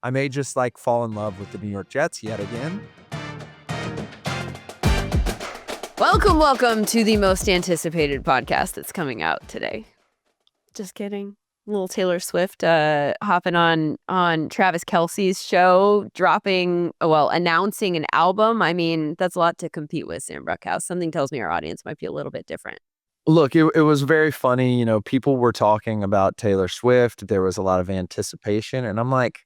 I may just like fall in love with the New York Jets yet again. Welcome to the most anticipated podcast that's coming out today. Just kidding. Little Taylor Swift hopping on Travis Kelce's show, announcing an album. I mean, that's a lot to compete with, Sam Bruchhaus. Something tells me our audience might be a little bit different. Look, it was very funny. You know, people were talking about Taylor Swift. There was a lot of anticipation. And I'm like,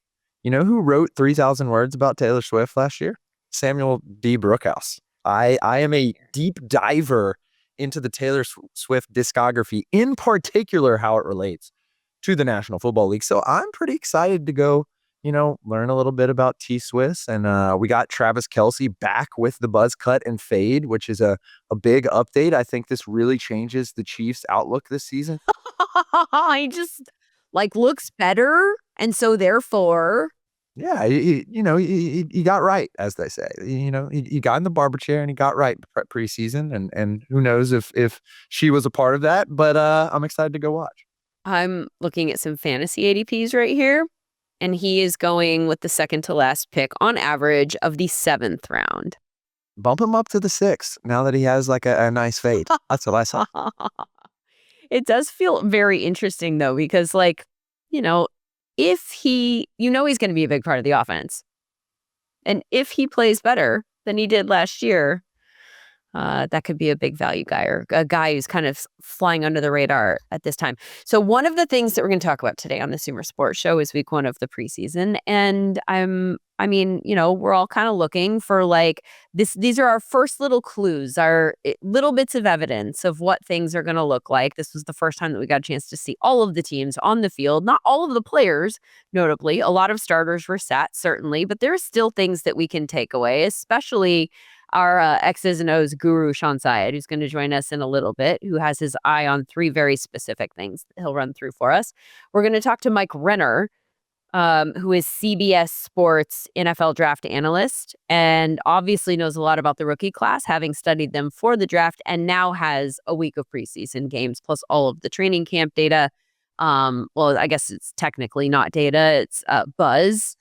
you know who wrote 3,000 words about Taylor Swift last year? Samuel D. Bruchhaus. I am a deep diver into the Taylor Swift discography, in particular how it relates to the National Football League. So I'm pretty excited to go, learn a little bit about T-Swiss. And we got Travis Kelce back with the buzz cut and fade, which is a big update. I think this really changes the Chiefs' outlook this season. He just looks better. And so therefore... Yeah, he got right, as they say. He got in the barber chair and he got right preseason, and who knows if she was a part of that. But I'm excited to go watch. I'm looking at some fantasy ADPs right here, and he is going with the second to last pick on average of the 7th round. Bump him up to the 6th now that he has like a nice fade. That's what I saw. It does feel very interesting though, because if he's going to be a big part of the offense. And if he plays better than he did last year, that could be a big value guy, or a guy who's kind of flying under the radar at this time. So one of the things that we're going to talk about today on the SumerSports show is week 1 of the preseason. And we're all kind of looking for this. These are our first little clues, our little bits of evidence of what things are going to look like. This was the first time that we got a chance to see all of the teams on the field, not all of the players, notably. A lot of starters were sat, certainly, but there's still things that we can take away, especially our X's and O's guru, Shawn Syed, who's going to join us in a little bit, who has his eye on 3 very specific things that he'll run through for us. We're going to talk to Mike Renner, who is CBS Sports NFL draft analyst and obviously knows a lot about the rookie class, having studied them for the draft, and now has a week of preseason games plus all of the training camp data. Well, I guess it's technically not data, it's buzz.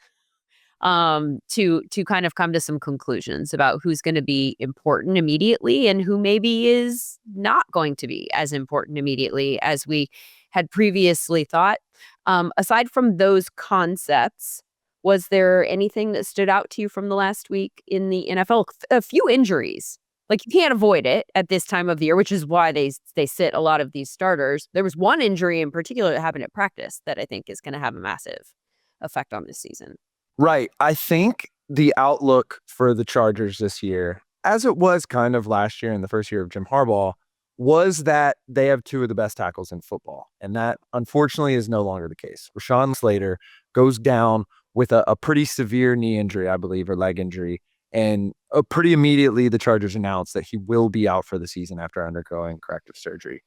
To kind of come to some conclusions about who's going to be important immediately and who maybe is not going to be as important immediately as we had previously thought. Aside from those concepts, was there anything that stood out to you from the last week in the NFL? A few injuries. You can't avoid it at this time of the year, which is why they sit a lot of these starters. There was one injury in particular that happened at practice that I think is going to have a massive effect on this season. Right. I think the outlook for the Chargers this year, as it was kind of last year in the first year of Jim Harbaugh, was that they have 2 of the best tackles in football. And that, unfortunately, is no longer the case. Rashawn Slater goes down with a pretty severe knee injury, I believe, or leg injury. And pretty immediately, the Chargers announced that he will be out for the season after undergoing corrective surgery.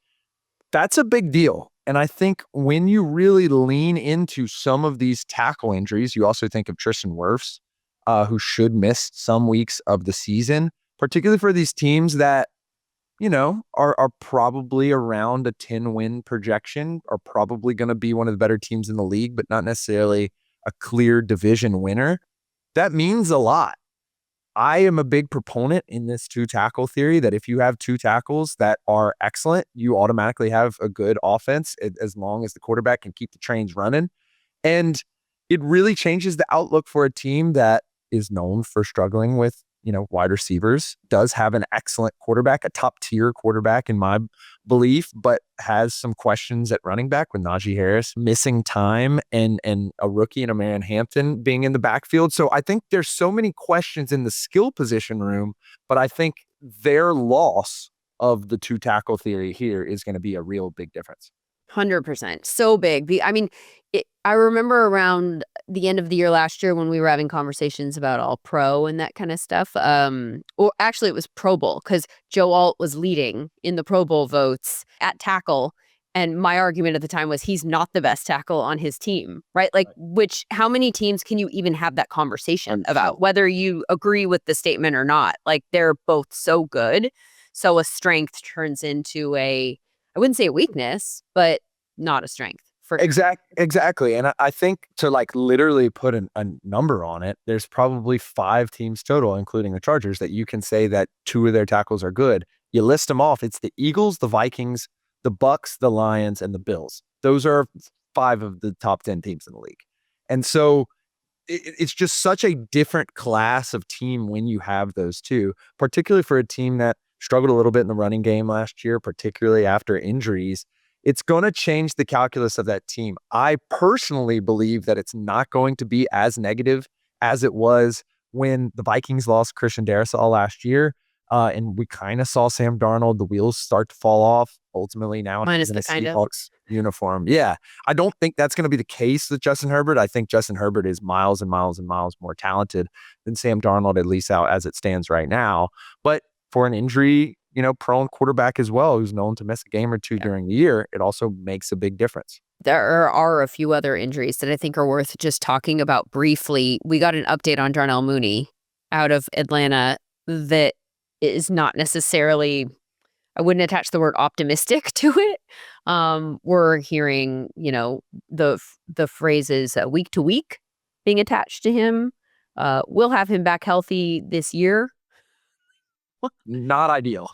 That's a big deal. And I think when you really lean into some of these tackle injuries, you also think of Tristan Wirfs, who should miss some weeks of the season, particularly for these teams that, are probably around a 10-win projection, are probably going to be one of the better teams in the league, but not necessarily a clear division winner. That means a lot. I am a big proponent in this 2-tackle theory that if you have 2 tackles that are excellent, you automatically have a good offense as long as the quarterback can keep the trains running. And it really changes the outlook for a team that is known for struggling with, wide receivers, does have an excellent quarterback, a top tier quarterback in my belief, but has some questions at running back with Najee Harris missing time and a rookie in Marion Hampton being in the backfield. So I think there's so many questions in the skill position room, but I think their loss of the 2-tackle theory here is going to be a real big difference. 100%. So big. I mean, I remember around the end of the year last year when we were having conversations about all pro and that kind of stuff. Or actually it was Pro Bowl because Joe Alt was leading in the Pro Bowl votes at tackle. And my argument at the time was he's not the best tackle on his team, right? How many teams can you even have that conversation about whether you agree with the statement or not? They're both so good. So a strength turns into I wouldn't say a weakness, but not a strength For Exactly. And I think to like literally put a number on it, there's probably 5 teams total, including the Chargers, that you can say that 2 of their tackles are good. You list them off. It's the Eagles, the Vikings, the Bucks, the Lions, and the Bills. Those are 5 of the top 10 teams in the league. And so it's just such a different class of team when you have those two, particularly for a team that struggled a little bit in the running game last year, particularly after injuries. It's going to change the calculus of that team. I personally believe that it's not going to be as negative as it was when the Vikings lost Christian Darrisaw last year. And we kind of saw Sam Darnold, the wheels start to fall off. Ultimately, now minus in the a kind of. Seahawks uniform. Yeah. I don't think that's going to be the case with Justin Herbert. I think Justin Herbert is miles and miles and miles more talented than Sam Darnold, at least out as it stands right now. But for an injury, prone quarterback as well, who's known to miss a game or two during the year, it also makes a big difference. There are a few other injuries that I think are worth just talking about briefly. We got an update on Darnell Mooney out of Atlanta that is not necessarily, I wouldn't attach the word optimistic to it. We're hearing, the phrases week to week being attached to him. We'll have him back healthy this year. Not ideal.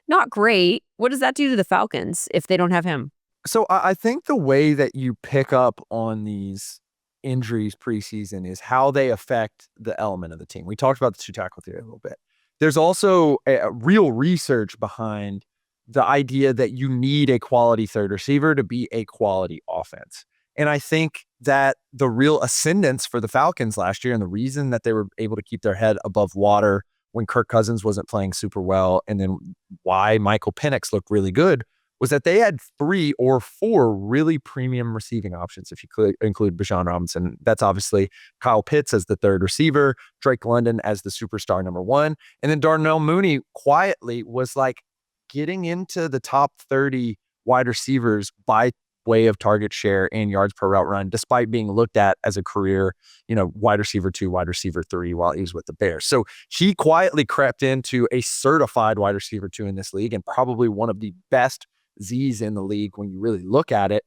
Not great. What does that do to the Falcons if they don't have him? So I think the way that you pick up on these injuries preseason is how they affect the element of the team. We talked about the 2 tackle theory a little bit. There's also a real research behind the idea that you need a quality third receiver to be a quality offense. And I think that the real ascendance for the Falcons last year and the reason that they were able to keep their head above water when Kirk Cousins wasn't playing super well, and then why Michael Penix looked really good, was that they had 3 or 4 really premium receiving options, if you could include Bijan Robinson. That's obviously Kyle Pitts as the third receiver, Drake London as the superstar number 1, and then Darnell Mooney quietly was like getting into the top 30 wide receivers by way of target share and yards per route run, despite being looked at as a career, wide receiver 2, wide receiver 3 while he was with the Bears. So he quietly crept into a certified wide receiver 2 in this league and probably one of the best Z's in the league when you really look at it.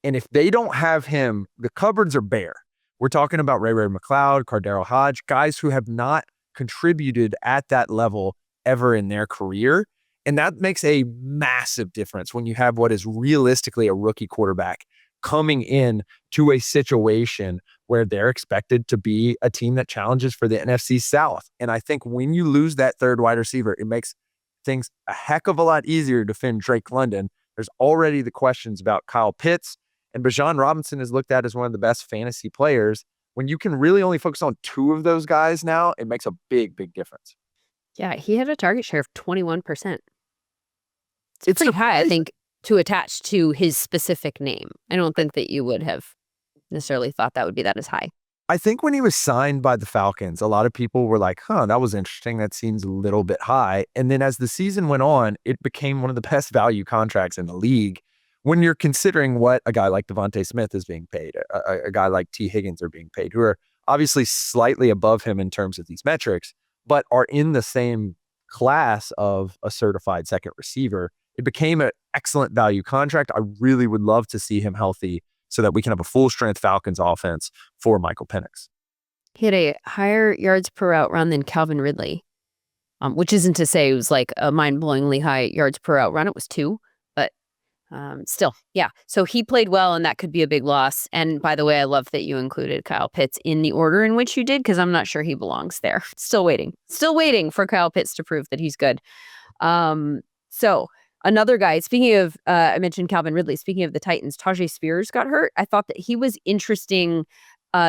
And if they don't have him, the cupboards are bare. We're talking about Ray McLeod, Cardero Hodge, guys who have not contributed at that level ever in their career. And that makes a massive difference when you have what is realistically a rookie quarterback coming in to a situation where they're expected to be a team that challenges for the NFC South. And I think when you lose that third wide receiver, it makes things a heck of a lot easier to defend Drake London. There's already the questions about Kyle Pitts, and Bijan Robinson is looked at as one of the best fantasy players. When you can really only focus on 2 of those guys now, it makes a big, big difference. Yeah, he had a target share of 21%. It's pretty high, I think, to attach to his specific name. I don't think that you would have necessarily thought that would be that as high. I think when he was signed by the Falcons, a lot of people were like, that was interesting. That seems a little bit high. And then as the season went on, it became one of the best value contracts in the league when you're considering what a guy like Devontae Smith is being paid, a guy like T. Higgins are being paid, who are obviously slightly above him in terms of these metrics, but are in the same class of a certified second receiver. It became an excellent value contract. I really would love to see him healthy so that we can have a full-strength Falcons offense for Michael Penix. He had a higher yards per route run than Calvin Ridley, which isn't to say it was like a mind-blowingly high yards per route run. It was 2, but still, yeah. So he played well, and that could be a big loss. And by the way, I love that you included Kyle Pitts in the order in which you did, because I'm not sure he belongs there. Still waiting for Kyle Pitts to prove that he's good. So another guy, speaking of, I mentioned Calvin Ridley, speaking of the Titans, Tyjae Spears got hurt. I thought that he was interesting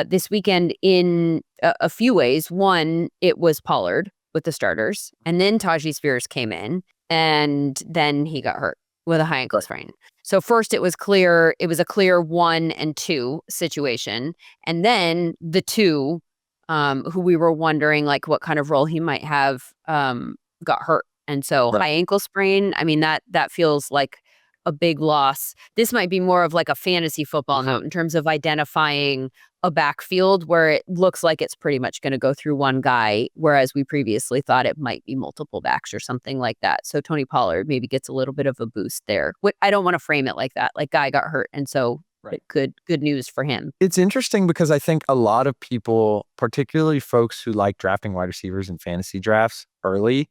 this weekend in a few ways. One, it was Pollard with the starters, and then Tyjae Spears came in, and then he got hurt with a high ankle sprain. So first it was a clear 1 and 2 situation. And then the 2, who we were wondering like what kind of role he might have, got hurt. And so high ankle sprain, I mean, that feels like a big loss. This might be more of like a fantasy football note in terms of identifying a backfield where it looks like it's pretty much going to go through one guy, whereas we previously thought it might be multiple backs or something like that. So Tony Pollard maybe gets a little bit of a boost there. I don't want to frame it like that. Like, guy got hurt, and so good news for him. It's interesting because I think a lot of people, particularly folks who like drafting wide receivers in fantasy drafts early,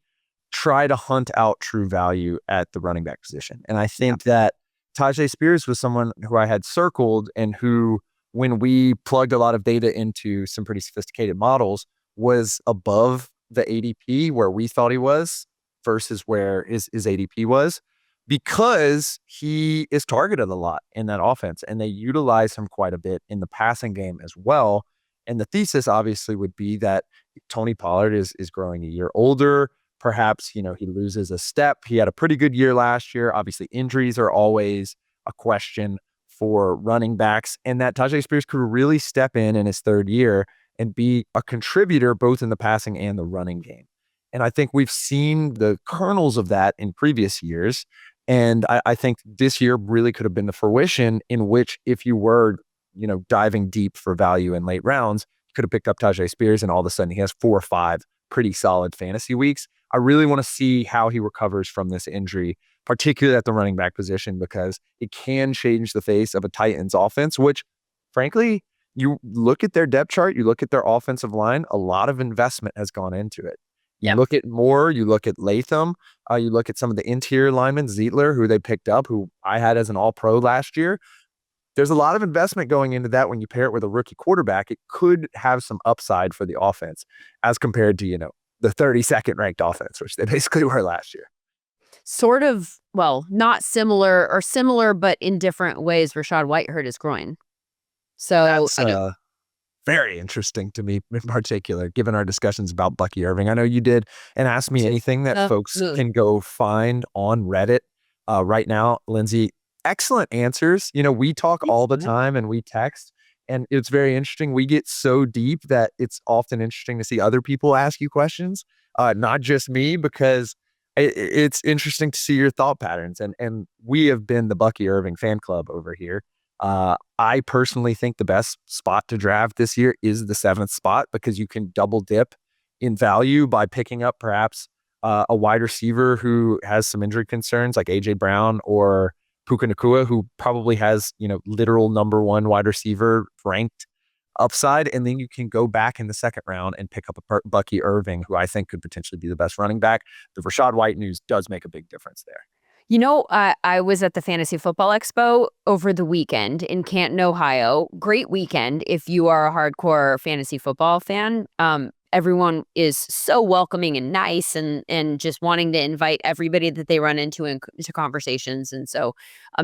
try to hunt out true value at the running back position. And I think that Tyjae Spears was someone who I had circled and who, when we plugged a lot of data into some pretty sophisticated models, was above the ADP where we thought he was versus where his ADP was, because he is targeted a lot in that offense and they utilize him quite a bit in the passing game as well. And the thesis obviously would be that Tony Pollard is growing a year older. Perhaps, he loses a step. He had a pretty good year last year. Obviously, injuries are always a question for running backs, and that Tyjae Spears could really step in his third year and be a contributor both in the passing and the running game. And I think we've seen the kernels of that in previous years. And I think this year really could have been the fruition in which, if you were, diving deep for value in late rounds, you could have picked up Tyjae Spears and all of a sudden he has 4 or 5 pretty solid fantasy weeks. I really want to see how he recovers from this injury, particularly at the running back position, because it can change the face of a Titans offense, which, frankly, you look at their depth chart, you look at their offensive line, a lot of investment has gone into it. You look at Moore, you look at Latham, you look at some of the interior linemen, Zietler, who they picked up, who I had as an all-pro last year. There's a lot of investment going into that. When you pair it with a rookie quarterback, it could have some upside for the offense as compared to, the 32nd ranked offense, which they basically were last year. Sort of, well, not similar or similar, but in different ways. Rachaad White hurt his groin. So that's very interesting to me in particular, given our discussions about Bucky Irving. I know you did, and Ask Me Anything that folks can go find on Reddit right now. Lindsay, excellent answers. We talk all the time and we text, and it's very interesting. We get so deep that it's often interesting to see other people ask you questions, not just me, because it's interesting to see your thought patterns. And we have been the Bucky Irving fan club over here. I personally think the best spot to draft this year is the 7th spot, because you can double dip in value by picking up perhaps a wide receiver who has some injury concerns like AJ Brown or Puka Nacua, who probably has, literal number 1 wide receiver ranked upside. And then you can go back in the 2nd round and pick up a Bucky Irving, who I think could potentially be the best running back. The Rachaad White news does make a big difference there. I was at the Fantasy Football Expo over the weekend in Canton, Ohio. Great weekend if you are a hardcore fantasy football fan. Everyone is so welcoming and nice and just wanting to invite everybody that they run into conversations. And so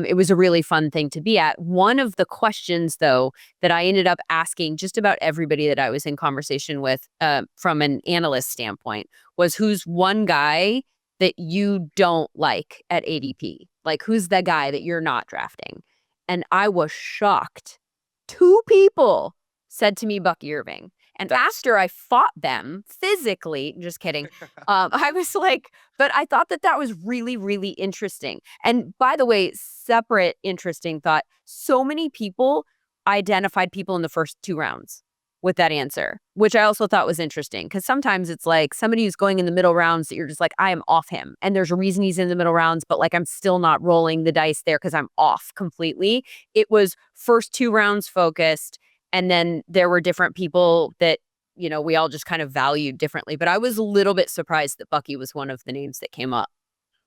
it was a really fun thing to be at. One of the questions, though, that I ended up asking just about everybody that I was in conversation with from an analyst standpoint was, who's one guy that you don't like at ADP? Like, who's the guy that you're not drafting? And I was shocked. 2 people said to me Bucky Irving. And after I fought them physically, just kidding, I was like, but I thought that was really, really interesting. And by the way, separate interesting thought, so many people identified people in the first 2 rounds with that answer, which I also thought was interesting, because sometimes it's like somebody who's going in the middle rounds that you're just like, I am off him. And there's a reason he's in the middle rounds, but like, I'm still not rolling the dice there because I'm off completely. It was first 2 rounds focused. And then there were different people that, we all just kind of valued differently. But I was a little bit surprised that Bucky was one of the names that came up.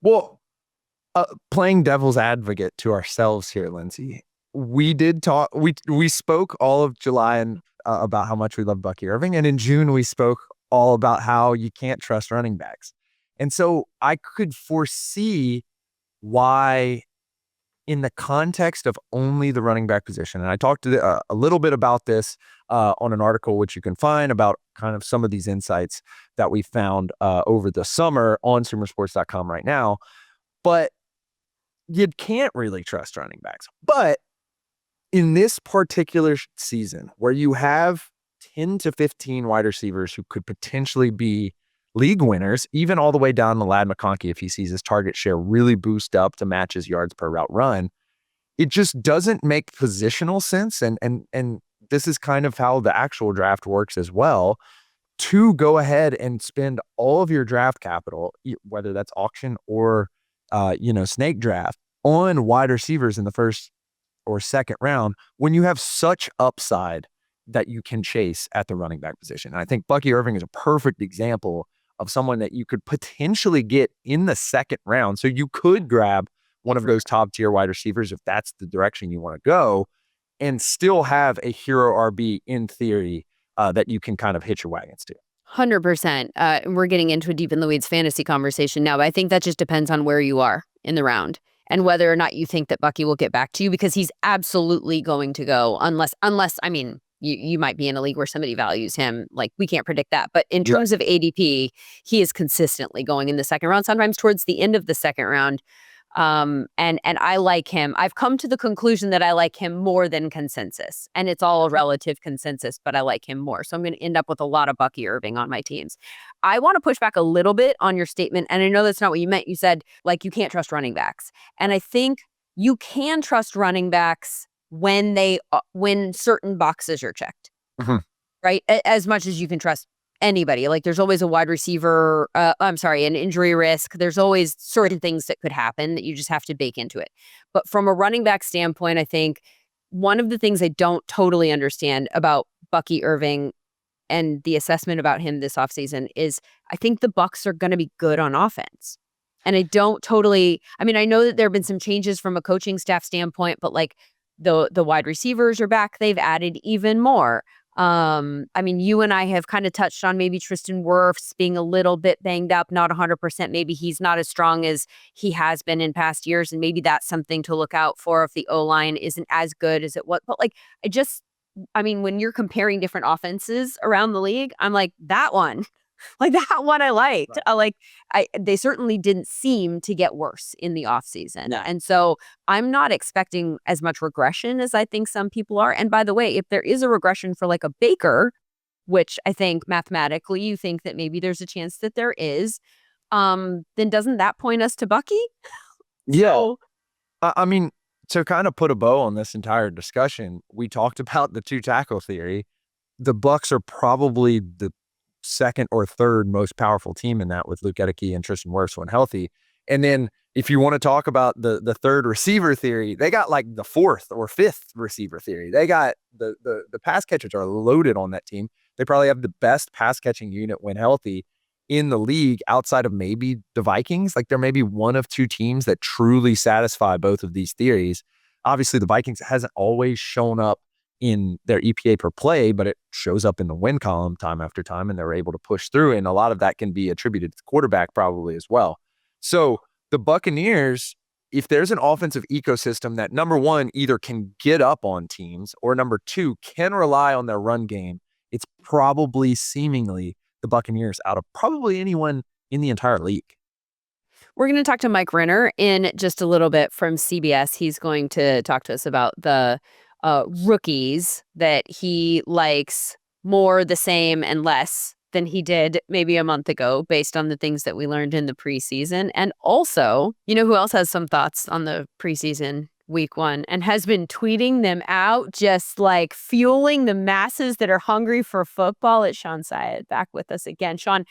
Well, playing devil's advocate to ourselves here, Lindsay, we did talk, we spoke all of July and about how much we love Bucky Irving. And in June, we spoke all about how you can't trust running backs. And so I could foresee why, in the context of only the running back position, and I talked to a little bit about this on an article which you can find about kind of some of these insights that we found over the summer on SumerSports.com right now, but you can't really trust running backs. But in this particular season, where you have 10 to 15 wide receivers who could potentially be league winners, even all the way down to Ladd McConkey, if he sees his target share really boost up to match his yards per route run, it just doesn't make positional sense. And this is kind of how the actual draft works as well, to go ahead and spend all of your draft capital, whether that's auction or, snake draft, on wide receivers in the first or second round when you have such upside that you can chase at the running back position. And I think Bucky Irving is a perfect example of someone that you could potentially get in the second round. So you could grab one of those top tier wide receivers if that's the direction you want to go, and still have a hero RB in theory that you can kind of hitch your wagons to. 100%. We're getting into a deep in the weeds fantasy conversation now, but I think that just depends on where you are in the round and whether or not you think that Bucky will get back to you, because he's absolutely going to go unless, I mean, you might be in a league where somebody values him. Like, we can't predict that. But in terms of ADP, he is consistently going in the second round, sometimes towards the end of the second round. And I like him. I've come to the conclusion that I like him more than consensus, and it's all a relative consensus, but I like him more. So I'm going to end up with a lot of Bucky Irving on my teams. I want to push back a little bit on your statement. And I know that's not what you meant. You said, like, you can't trust running backs. And I think you can trust running backs when certain boxes are checked, right? As much as you can trust anybody. Like, there's always a wide receiver, an injury risk. There's always certain things that could happen that you just have to bake into it. But from a running back standpoint, I think one of the things I don't totally understand about Bucky Irving and the assessment about him this offseason is I think the Bucs are going to be good on offense. And I know that there have been some changes from a coaching staff standpoint, but like the wide receivers are back. They've added even more. You and I have kind of touched on maybe Tristan Wirfs being a little bit banged up, not 100%. Maybe he's not as strong as he has been in past years. And maybe that's something to look out for if the O-line isn't as good as it was. But when you're comparing different offenses around the league, I'm like, that one. Like, that one I liked. Right. They certainly didn't seem to get worse in the offseason. No. And so I'm not expecting as much regression as I think some people are. And by the way, if there is a regression for like a Baker, which I think mathematically you think that maybe there's a chance that there is, then doesn't that point us to Bucky? Yeah. To kind of put a bow on this entire discussion, we talked about the two tackle theory. The Bucs are probably the second or third most powerful team in that, with Luke Edeke and Tristan Wirfs when healthy. And then if you want to talk about the third receiver theory, they got like the fourth or fifth receiver theory. They got the pass catchers are loaded on that team. They probably have the best pass catching unit when healthy in the league, outside of maybe the Vikings. Like, there may be one of two teams that truly satisfy both of these theories. Obviously, the Vikings hasn't always shown up in their EPA per play, but it shows up in the win column time after time, and they're able to push through. And a lot of that can be attributed to the quarterback probably as well. So the Buccaneers, if there's an offensive ecosystem that, number one, either can get up on teams, or number two, can rely on their run game, it's probably seemingly the Buccaneers out of probably anyone in the entire league. We're going to talk to Mike Renner in just a little bit from CBS. He's going to talk to us about the rookies that he likes more, the same, and less than he did maybe a month ago, based on the things that we learned in the preseason. And also, who else has some thoughts on the preseason week one and has been tweeting them out, just like fueling the masses that are hungry for football? It's Shawn Syed back with us again. Shawn,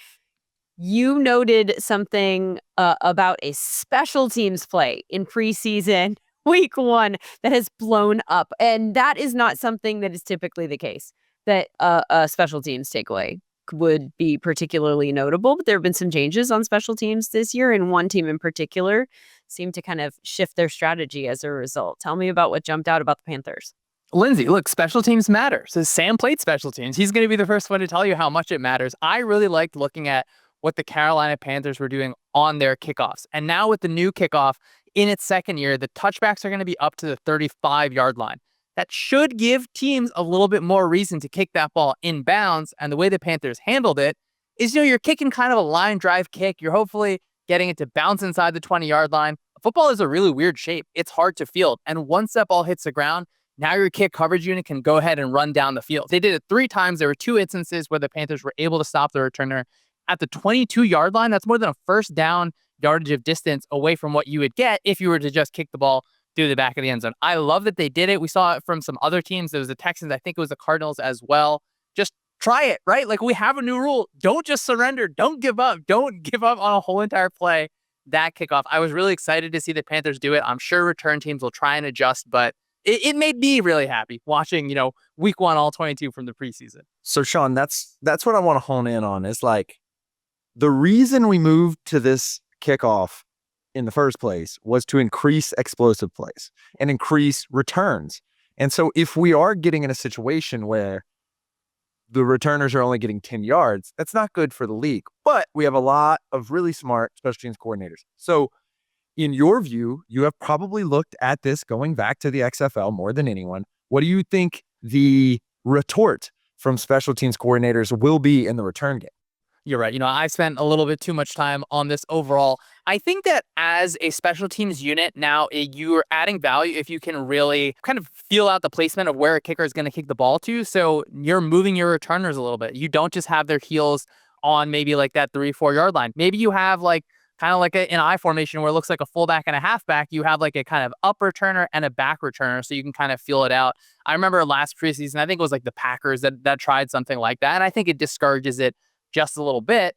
you noted something about a special teams play in preseason week one that has blown up. And that is not something that is typically the case, that a special teams takeaway would be particularly notable. But there have been some changes on special teams this year, and one team in particular seemed to kind of shift their strategy as a result. Tell me about what jumped out about the Panthers. Lindsay, look, special teams matter. So Sam played special teams. He's going to be the first one to tell you how much it matters. I really liked looking at what the Carolina Panthers were doing on their kickoffs. And now with the new kickoff in its second year, the touchbacks are going to be up to the 35-yard line. That should give teams a little bit more reason to kick that ball in bounds. And the way the Panthers handled it is, you're kicking kind of a line drive kick. You're hopefully getting it to bounce inside the 20-yard line. Football is a really weird shape. It's hard to field. And once that ball hits the ground, now your kick coverage unit can go ahead and run down the field. They did it 3 times. There were 2 instances where the Panthers were able to stop the returner at the 22-yard line. That's more than a first down yardage of distance away from what you would get if you were to just kick the ball through the back of the end zone. I love that they did it. We saw it from some other teams. There was the Texans. I think it was the Cardinals as well. Just try it, right? Like, we have a new rule. Don't just surrender. Don't give up. Don't give up on a whole entire play. That kickoff, I was really excited to see the Panthers do it. I'm sure return teams will try and adjust, but it made me really happy watching, week 1, all 22 from the preseason. So, Shawn, that's what I want to hone in on is like the reason we moved to this kickoff in the first place was to increase explosive plays and increase returns. And so if we are getting in a situation where the returners are only getting 10 yards, that's not good for the league. But we have a lot of really smart special teams coordinators. So in your view, you have probably looked at this going back to the XFL more than anyone. What do you think the retort from special teams coordinators will be in the return game? You're right. I spent a little bit too much time on this overall. I think that as a special teams unit now, you're adding value if you can really kind of feel out the placement of where a kicker is going to kick the ball to. So you're moving your returners a little bit. You don't just have their heels on maybe like that 3-4 yard line. Maybe you have like kind of like an I formation where it looks like a fullback and a halfback. You have like a kind of up returner and a back returner, so you can kind of feel it out. I remember last preseason, I think it was like the Packers that tried something like that, and I think it discourages it just a little bit.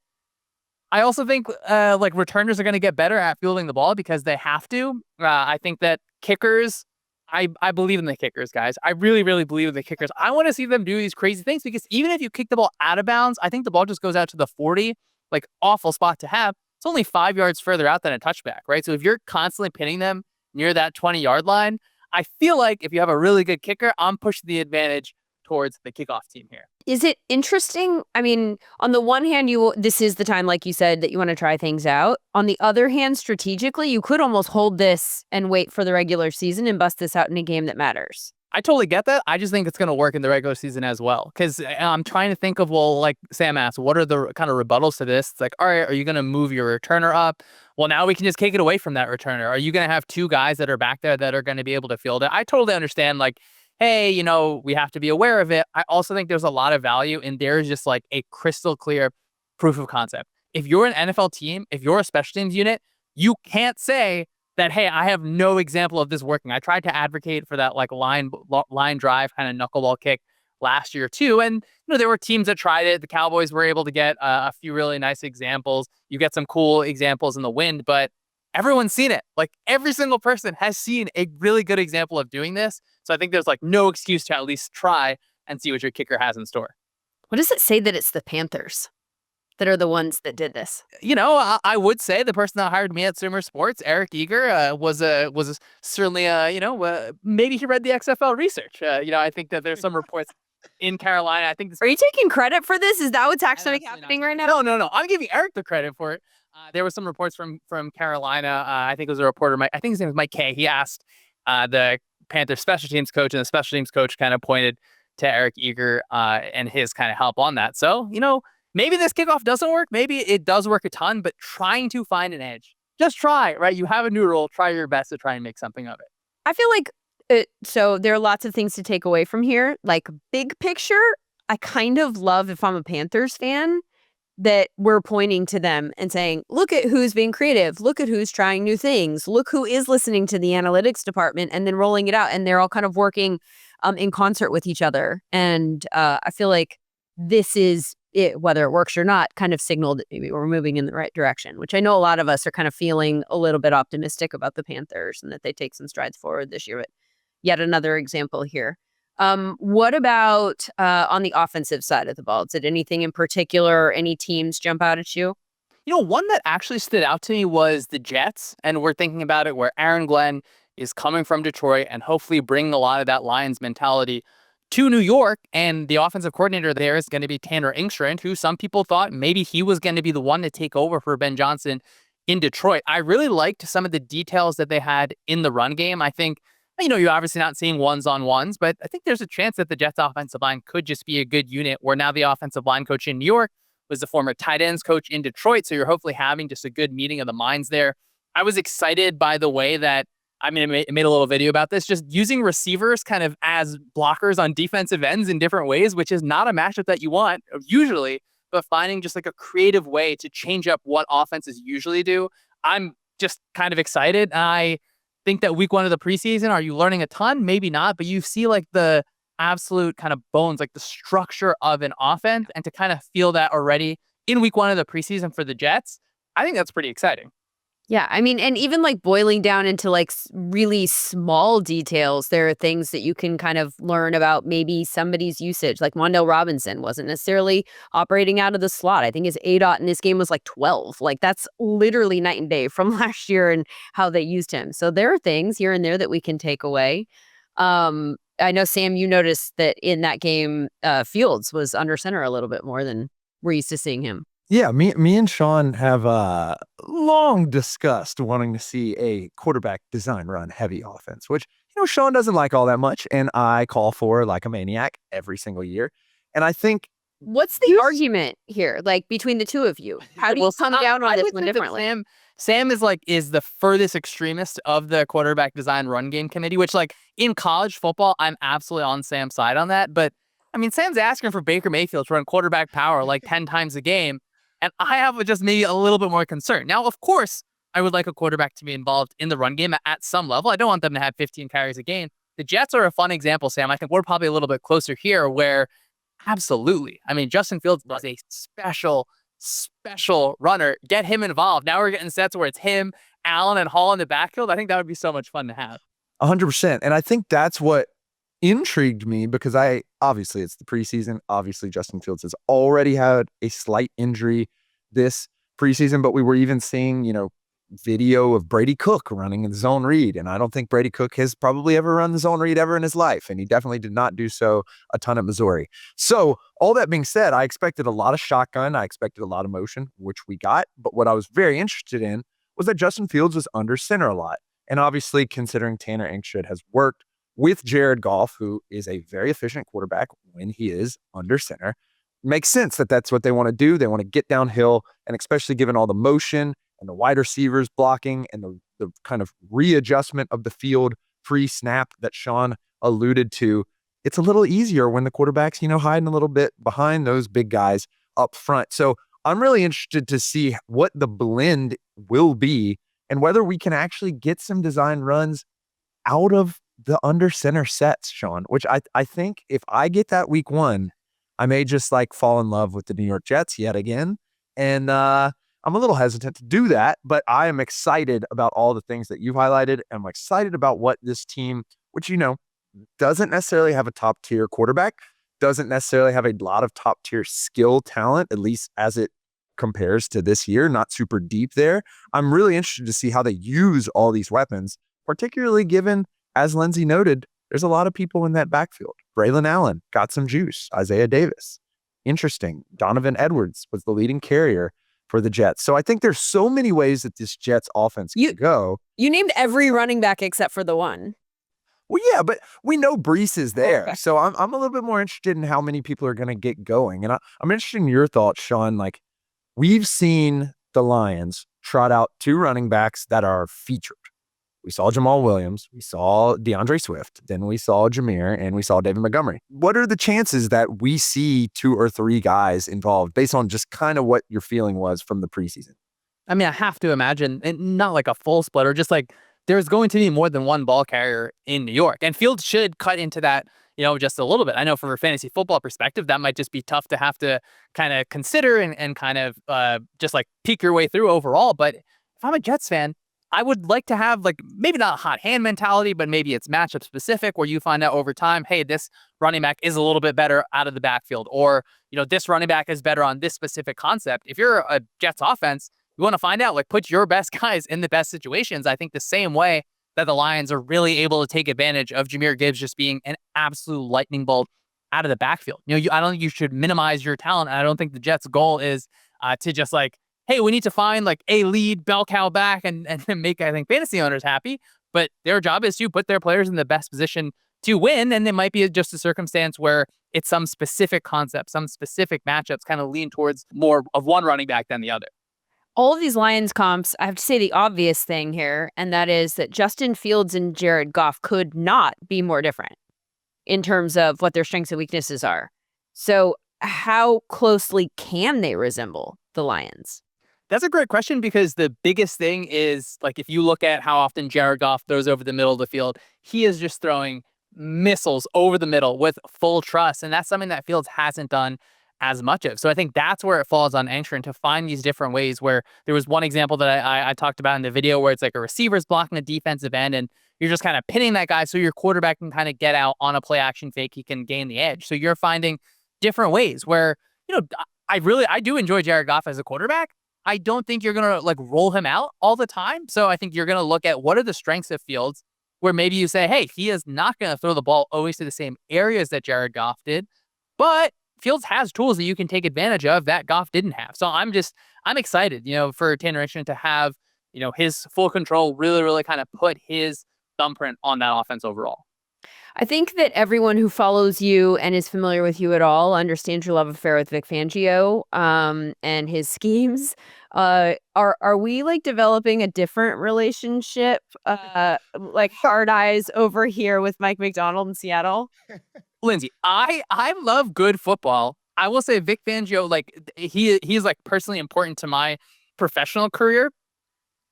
I also think like returners are going to get better at fielding the ball because they have to. I think that kickers, I believe in the kickers, guys. I really, really believe in the kickers. I want to see them do these crazy things because even if you kick the ball out of bounds, I think the ball just goes out to the 40, like awful spot to have. It's only 5 yards further out than a touchback, right? So if you're constantly pinning them near that 20-yard line, I feel like if you have a really good kicker, I'm pushing the advantage towards the kickoff team here. Is it interesting? I mean, on the one hand, this is the time, like you said, that you want to try things out. On the other hand, strategically, you could almost hold this and wait for the regular season and bust this out in a game that matters. I totally get that. I just think it's going to work in the regular season as well. Because I'm trying to think of, well, like Sam asked, what are the kind of rebuttals to this? It's like, all right, are you going to move your returner up? Well, now we can just kick it away from that returner. Are you going to have 2 guys that are back there that are going to be able to field it? I totally understand, like, hey, we have to be aware of it. I also think there's a lot of value in there's just like a crystal clear proof of concept. If you're an NFL team, if you're a special teams unit, you can't say that, hey, I have no example of this working. I tried to advocate for that like line drive kind of knuckleball kick last year too. And there were teams that tried it. The Cowboys were able to get a few really nice examples. You get some cool examples in the wind, but everyone's seen it. Like every single person has seen a really good example of doing this. So I think there's like no excuse to at least try and see what your kicker has in store. What does it say that it's the Panthers that are the ones that did this? I would say the person that hired me at SumerSports, Eric Eager, was certainly maybe he read the XFL research. I think that there's some reports in Carolina. I think Are you taking credit for this? Is that what's actually happening right now? No. I'm giving Eric the credit for it. There were some reports from Carolina. I think it was a reporter, I think his name was Mike Kay. He asked the Panther special teams coach, and the special teams coach kind of pointed to Eric Eager and his kind of help on that. So, maybe this kickoff doesn't work. Maybe it does work a ton, but trying to find an edge. Just try, right? You have a new rule. Try your best to try and make something of it. I feel like so there are lots of things to take away from here. Like big picture, I kind of love, if I'm a Panthers fan, that we're pointing to them and saying, look at who's being creative. Look at who's trying new things. Look who is listening to the analytics department and then rolling it out. And they're all kind of working in concert with each other. And I feel like this is it, whether it works or not, kind of signaled that maybe we're moving in the right direction, which I know a lot of us are kind of feeling a little bit optimistic about the Panthers and that they take some strides forward this year. But yet another example here. What about on the offensive side of the ball? Did anything in particular, any teams jump out at you? One that actually stood out to me was the Jets. And we're thinking about it where Aaron Glenn is coming from Detroit and hopefully bringing a lot of that Lions mentality to New York. And the offensive coordinator there is going to be Tanner Engstrand, who some people thought maybe he was going to be the one to take over for Ben Johnson in Detroit. I really liked some of the details that they had in the run game. I think, you're obviously not seeing ones-on-ones, but I think there's a chance that the Jets offensive line could just be a good unit, where now the offensive line coach in New York was the former tight ends coach in Detroit. So you're hopefully having just a good meeting of the minds there. I was excited by the way that, I made a little video about this, just using receivers kind of as blockers on defensive ends in different ways, which is not a matchup that you want usually, but finding just like a creative way to change up what offenses usually do. I'm just kind of excited. think that week 1 of the preseason, are you learning a ton? Maybe not, but you see like the absolute kind of bones, like the structure of an offense, and to kind of feel that already in week 1 of the preseason for the Jets, I think that's pretty exciting. Yeah, I mean, and even like boiling down into like really small details, there are things that you can kind of learn about maybe somebody's usage. Like Wan'Dale Robinson wasn't necessarily operating out of the slot. I think his ADOT in this game was like 12. Like that's literally night and day from last year and how they used him. So there are things here and there that we can take away. I know, Sam, you noticed that in that game, Fields was under center a little bit more than we're used to seeing him. Yeah, me and Sean have long discussed wanting to see a quarterback design run heavy offense, which, Sean doesn't like all that much, and I call for like a maniac every single year. And I think what's the argument here, like between the two of you? How do you come down on this one differently? Sam is the furthest extremist of the quarterback design run game committee, which like in college football, I'm absolutely on Sam's side on that. But I mean, Sam's asking for Baker Mayfield to run quarterback power like 10 times a game. And I have just maybe a little bit more concern. Now, of course, I would like a quarterback to be involved in the run game at some level. I don't want them to have 15 carries a game. The Jets are a fun example, Sam. I think we're probably a little bit closer here where absolutely. I mean, Justin Fields was a special runner. Get him involved. Now we're getting sets where it's him, Allen, and Hall in the backfield. I think that would be so much fun to have. 100%. And I think that's what intrigued me because obviously it's the preseason. Obviously, Justin Fields has already had a slight injury this preseason, but we were even seeing, video of Brady Cook running in the zone read. And I don't think Brady Cook has probably ever run the zone read ever in his life. And he definitely did not do so a ton at Missouri. So all that being said, I expected a lot of shotgun. I expected a lot of motion, which we got. But what I was very interested in was that Justin Fields was under center a lot. And obviously, considering Tanner Inkshot has worked with Jared Goff, who is a very efficient quarterback when he is under center, makes sense that that's what they want to do. They want to get downhill, and especially given all the motion and the wide receivers blocking and the kind of readjustment of the field pre-snap that Sean alluded to, it's a little easier when the quarterback's, hiding a little bit behind those big guys up front. So I'm really interested to see what the blend will be and whether we can actually get some design runs out of the under center sets, Sean, which I think if I get that week 1, I may just like fall in love with the New York Jets yet again. And I'm a little hesitant to do that, but I am excited about all the things that you've highlighted. I'm excited about what this team, which, doesn't necessarily have a top tier quarterback, doesn't necessarily have a lot of top tier skill talent, at least as it compares to this year, not super deep there. I'm really interested to see how they use all these weapons, particularly given, as Lindsay noted, there's a lot of people in that backfield. Braylon Allen got some juice. Isaiah Davis. Interesting. Donovan Edwards was the leading carrier for the Jets. So I think there's so many ways that this Jets offense can go. You named every running back except for the one. Well, yeah, but we know Brees is there. Okay. So I'm a little bit more interested in how many people are going to get going. And I'm interested in your thoughts, Sean. Like, we've seen the Lions trot out 2 running backs that are featured. We saw Jamal Williams, we saw DeAndre Swift, then we saw Jameer, and we saw David Montgomery. What are the chances that we see 2 or 3 guys involved based on just kind of what your feeling was from the preseason? I mean, I have to imagine, and not like a full splitter, just like there's going to be more than one ball carrier in New York. And Fields should cut into that, just a little bit. I know from a fantasy football perspective, that might just be tough to have to kind of consider and kind of just like peek your way through overall. But if I'm a Jets fan, I would like to have like maybe not a hot hand mentality, but maybe it's matchup specific where you find out over time, hey, this running back is a little bit better out of the backfield, or, this running back is better on this specific concept. If you're a Jets offense, you want to find out, like, put your best guys in the best situations. I think the same way that the Lions are really able to take advantage of Jahmyr Gibbs just being an absolute lightning bolt out of the backfield. I don't think you should minimize your talent. I don't think the Jets' goal is to just like, hey, we need to find like a lead bell cow back and make, I think, fantasy owners happy. But their job is to put their players in the best position to win. And it might be just a circumstance where it's some specific concept, some specific matchups kind of lean towards more of one running back than the other. All of these Lions comps, I have to say the obvious thing here, and that is that Justin Fields and Jared Goff could not be more different in terms of what their strengths and weaknesses are. So how closely can they resemble the Lions? That's a great question because the biggest thing is, like, if you look at how often Jared Goff throws over the middle of the field, he is just throwing missiles over the middle with full trust. And that's something that Fields hasn't done as much of. So I think that's where it falls on Engstrom to find these different ways where there was one example that I talked about in the video where it's like a receiver's blocking a defensive end and you're just kind of pinning that guy so your quarterback can kind of get out on a play action fake. He can gain the edge. So you're finding different ways where, I do enjoy Jared Goff as a quarterback. I don't think you're going to like roll him out all the time. So I think you're going to look at what are the strengths of Fields where maybe you say, hey, he is not going to throw the ball always to the same areas that Jared Goff did, but Fields has tools that you can take advantage of that Goff didn't have. So I'm excited, for Tanner Engstrom to have, his full control, really, really kind of put his thumbprint on that offense overall. I think that everyone who follows you and is familiar with you at all understands your love affair with Vic Fangio and his schemes. Are we like developing a different relationship, like hard eyes over here with Mike Macdonald in Seattle? Lindsay, I love good football. I will say Vic Fangio, like he's like personally important to my professional career.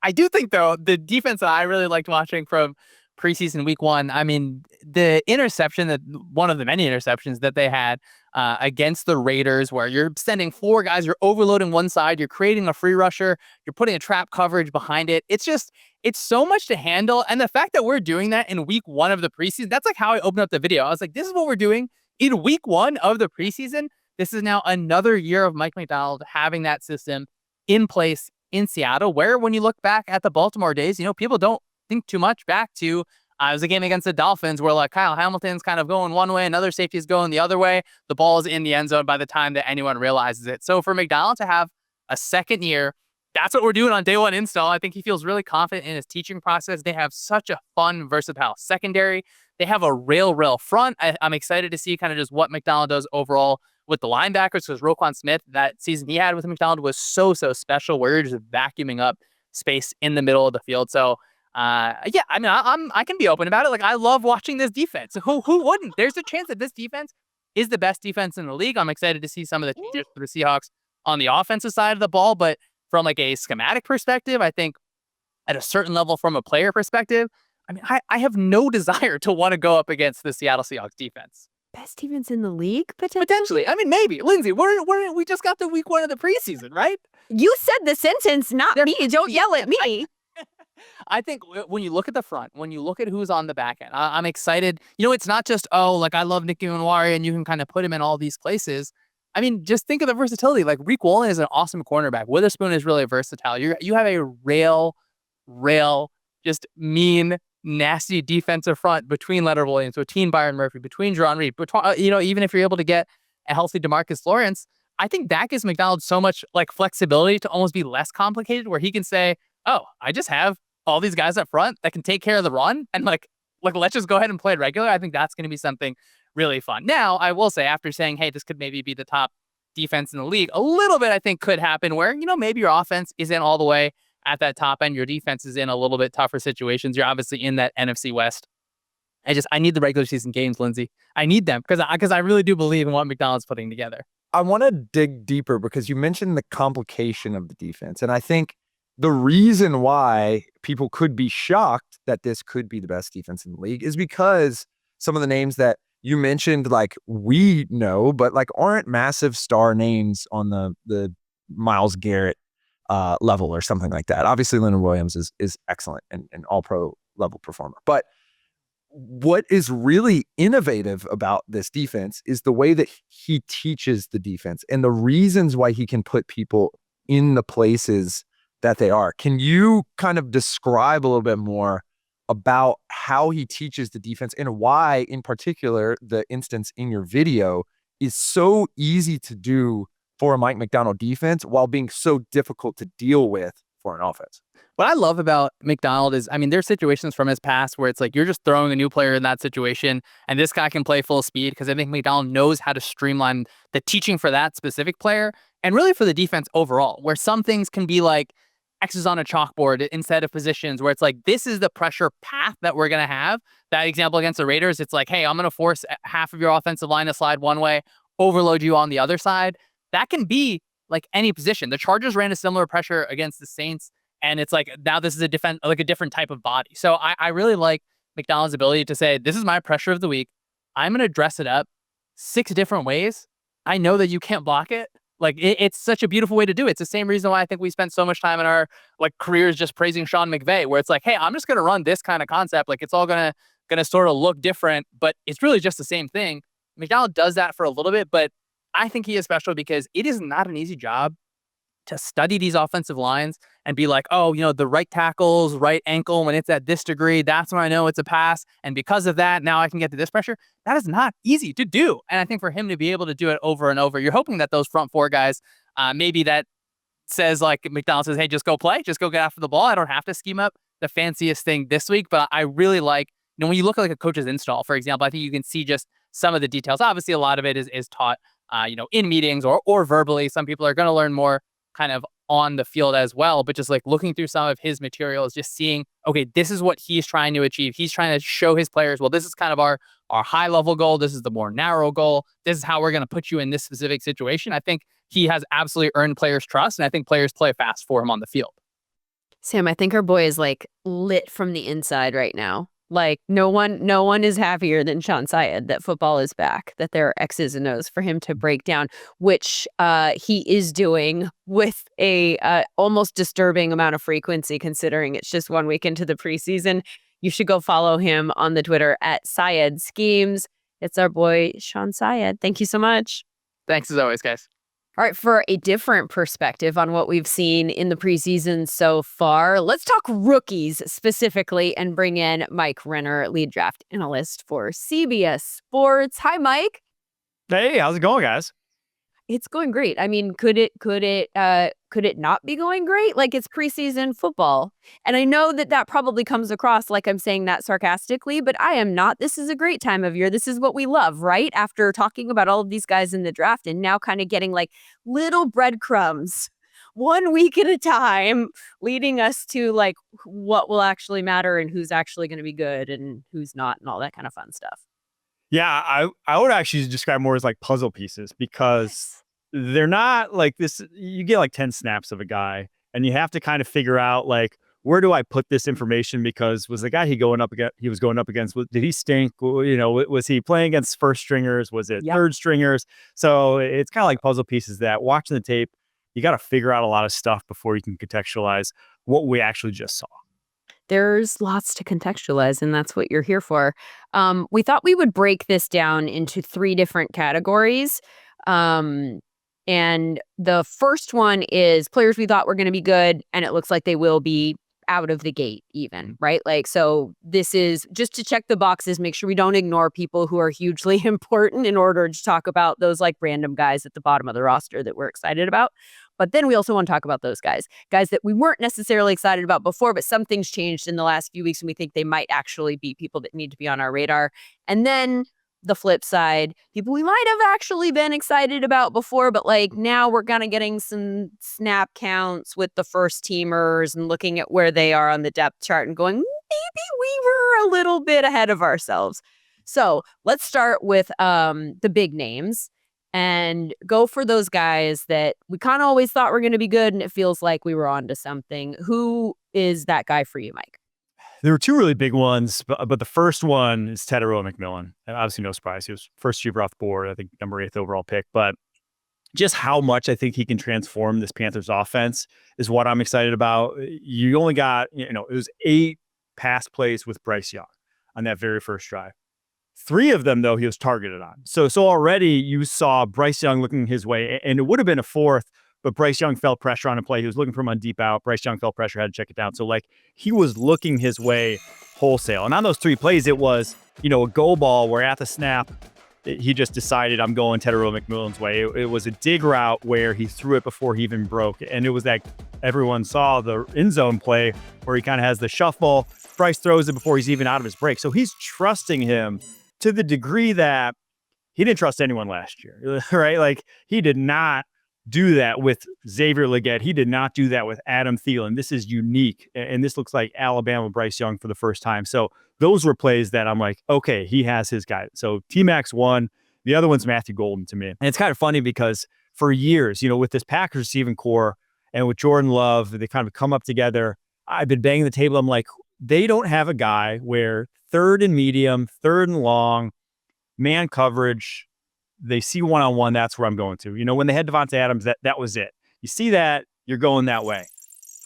I do think though the defense that I really liked watching from preseason week 1, I mean, the interception that one of the many interceptions that they had against the Raiders, where you're sending 4 guys, you're overloading one side, you're creating a free rusher, you're putting a trap coverage behind it. It's so much to handle. And the fact that we're doing that in week 1 of the preseason, that's like how I opened up the video. I was like, this is what we're doing in week 1 of the preseason. This is now another year of Mike Macdonald having that system in place in Seattle, where when you look back at the Baltimore days, people don't think too much back to it was a game against the Dolphins where like Kyle Hamilton's kind of going one way, another safety is going the other way. The ball is in the end zone by the time that anyone realizes it. So for Macdonald to have a second year, that's what we're doing on day 1 install. I think he feels really confident in his teaching process. They have such a fun, versatile secondary. They have a rail front. I'm excited to see kind of just what Macdonald does overall with the linebackers, because Roquan Smith, that season he had with Macdonald was so special, where you're just vacuuming up space in the middle of the field. So I mean, I can be open about it. Like, I love watching this defense. Who wouldn't? There's a chance that this defense is the best defense in the league. I'm excited to see some of the changes for the Seahawks on the offensive side of the ball. But from like a schematic perspective, I think at a certain level from a player perspective, I mean, I have no desire to want to go up against the Seattle Seahawks defense. Best defense in the league, potentially. I mean, maybe. Lindsay, we just got to week 1 of the preseason, right? You said the sentence, not me. Don't yell at me. I think when you look at the front, when you look at who's on the back end, I'm excited. It's not just, I love Nicky Manwari and you can kind of put him in all these places. I mean, just think of the versatility. Like, Reek Wallen is an awesome cornerback. Witherspoon is really versatile. You have a rail, just mean, nasty defensive front between Leonard Williams, between Byron Murphy, between Jerron Reed, even if you're able to get a healthy DeMarcus Lawrence, I think that gives Macdonald so much like flexibility to almost be less complicated, where he can say, oh, I just have all these guys up front that can take care of the run, and like let's just go ahead and play it regular. I think that's going to be something really fun. Now, I will say, after saying, hey, this could maybe be the top defense in the league, a little bit I think could happen where, maybe your offense isn't all the way at that top end. Your defense is in a little bit tougher situations. You're obviously in that NFC West. I need the regular season games, Lindsay. I need them because I really do believe in what Macdonald's putting together. I want to dig deeper because you mentioned the complication of the defense. And I think the reason why people could be shocked that this could be the best defense in the league is because some of the names that you mentioned, like, we know, but like aren't massive star names on the Myles Garrett level or something like that. Obviously, Leonard Williams is excellent and an all-pro level performer. But what is really innovative about this defense is the way that he teaches the defense and the reasons why he can put people in the places that they are. Can you kind of describe a little bit more about how he teaches the defense and why, in particular, the instance in your video is so easy to do for a Mike Macdonald defense while being so difficult to deal with for an offense? What I love about Macdonald is, I mean, there's situations from his past where it's like you're just throwing a new player in that situation and this guy can play full speed, because I think Macdonald knows how to streamline the teaching for that specific player and really for the defense overall, where some things can be like X's on a chalkboard instead of positions, where it's like, this is the pressure path that we're going to have. That example against the Raiders, it's like, hey, I'm going to force half of your offensive line to slide one way, overload you on the other side. That can be like any position. The Chargers ran a similar pressure against the Saints, and it's like now this is a different type of body. So I really like McDonald's ability to say, this is my pressure of the week. I'm going to dress it up 6 different ways. I know that you can't block it. Like it's such a beautiful way to do it. It's the same reason why I think we spent so much time in our like careers just praising Sean McVay, where it's like, hey, I'm just going to run this kind of concept. Like it's all going to sort of look different, but it's really just the same thing. McDonald does that for a little bit, but I think he is special because it is not an easy job to study these offensive lines and be like, oh, the right tackle's right ankle, when it's at this degree, that's when I know it's a pass. And because of that, now I can get to this pressure. That is not easy to do. And I think for him to be able to do it over and over, you're hoping that those front 4 guys, maybe that says like McDonald says, hey, just go play, just go get after the ball. I don't have to scheme up the fanciest thing this week. But I really like, when you look at like a coach's install, for example, I think you can see just some of the details. Obviously, a lot of it is taught, in meetings or verbally. Some people are going to learn more kind of on the field as well, but just like looking through some of his materials, just seeing, okay, this is what he's trying to achieve. He's trying to show his players, well, this is kind of our high level goal. This is the more narrow goal. This is how we're going to put you in this specific situation. I think he has absolutely earned players' trust, and I think players play fast for him on the field. Sam, I think our boy is like lit from the inside right now. Like no one is happier than Shawn Syed that football is back, that there are X's and O's for him to break down, which he is doing with a almost disturbing amount of frequency, considering it's just 1 week into the preseason. You should go follow him on the Twitter at Syed Schemes. It's our boy Shawn Syed. Thank you so much. Thanks as always, guys. All right, for a different perspective on what we've seen in the preseason so far, let's talk rookies specifically and bring in Mike Renner, lead draft analyst for CBS Sports. Hi, Mike. Hey, how's it going, guys? It's going great. I mean, could it not be going great? Like, it's preseason football. And I know that probably comes across like I'm saying that sarcastically, but I am not. This is a great time of year. This is what we love, right? After talking about all of these guys in the draft and now kind of getting like little breadcrumbs 1 week at a time, leading us to like what will actually matter and who's actually going to be good and who's not and all that kind of fun stuff. Yeah, I would actually describe more as like puzzle pieces, because they're not like this. You get like 10 snaps of a guy and you have to kind of figure out like, where do I put this information? Because was the guy he was going up against, did he stink? Was he playing against first stringers? Was it third stringers? So it's kind of like puzzle pieces that watching the tape, you got to figure out a lot of stuff before you can contextualize what we actually just saw. There's lots to contextualize, and that's what you're here for. We thought we would break this down into 3 different categories. And the first one is players we thought were going to be good, and it looks like they will be out of the gate even, right? Like, so this is just to check the boxes, make sure we don't ignore people who are hugely important in order to talk about those like random guys at the bottom of the roster that we're excited about. But then we also want to talk about those guys that we weren't necessarily excited about before, but something's changed in the last few weeks and we think they might actually be people that need to be on our radar. And then the flip side, people we might have actually been excited about before, but like now we're kind of getting some snap counts with the first teamers and looking at where they are on the depth chart and going, maybe we were a little bit ahead of ourselves. So let's start with the big names and go for those guys that we kind of always thought were going to be good and it feels like we were onto something. Who is that guy for you, Mike? There were 2 really big ones, but the first one is Tetairoa McMillan. And obviously, no surprise. He was first receiver off the board, I think number 8th overall pick. But just how much I think he can transform this Panthers offense is what I'm excited about. You only got, it was 8 pass plays with Bryce Young on that very first drive. 3 of them, though, he was targeted on. So already you saw Bryce Young looking his way, and it would have been a 4th, but Bryce Young felt pressure on a play. He was looking for him on deep out. Bryce Young felt pressure, had to check it down. So, like, he was looking his way wholesale. And on those 3 plays, it was, a go ball where at the snap, he just decided I'm going Tetairoa McMillan's way. It was a dig route where he threw it before he even broke. And it was that everyone saw the end zone play where he kind of has the shuffle. Bryce throws it before he's even out of his break. So he's trusting him to the degree that he didn't trust anyone last year, right? Like, he did not do that with Xavier Legette. He did not do that with Adam Thielen. This is unique. And this looks like Alabama Bryce Young for the first time. So those were plays that I'm like, okay, he has his guy. So T-Max 1, the other one's Matthew Golden to me. And it's kind of funny because for years, with this Packers receiving core and with Jordan Love, they kind of come up together. I've been banging the table. I'm like, they don't have a guy where third and medium, third and long, man coverage, they see one-on-one, that's where I'm going to. When they had Devontae Adams, that was it. You see that, you're going that way.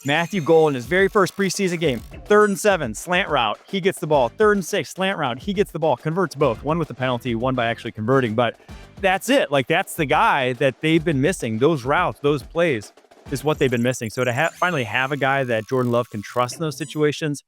Matthew Golden, his very first preseason game, 3rd and 7, slant route, he gets the ball. 3rd and 6, slant route, he gets the ball, converts both, one with the penalty, one by actually converting. But that's it. Like, that's the guy that they've been missing. Those routes, those plays is what they've been missing. So to finally have a guy that Jordan Love can trust in those situations,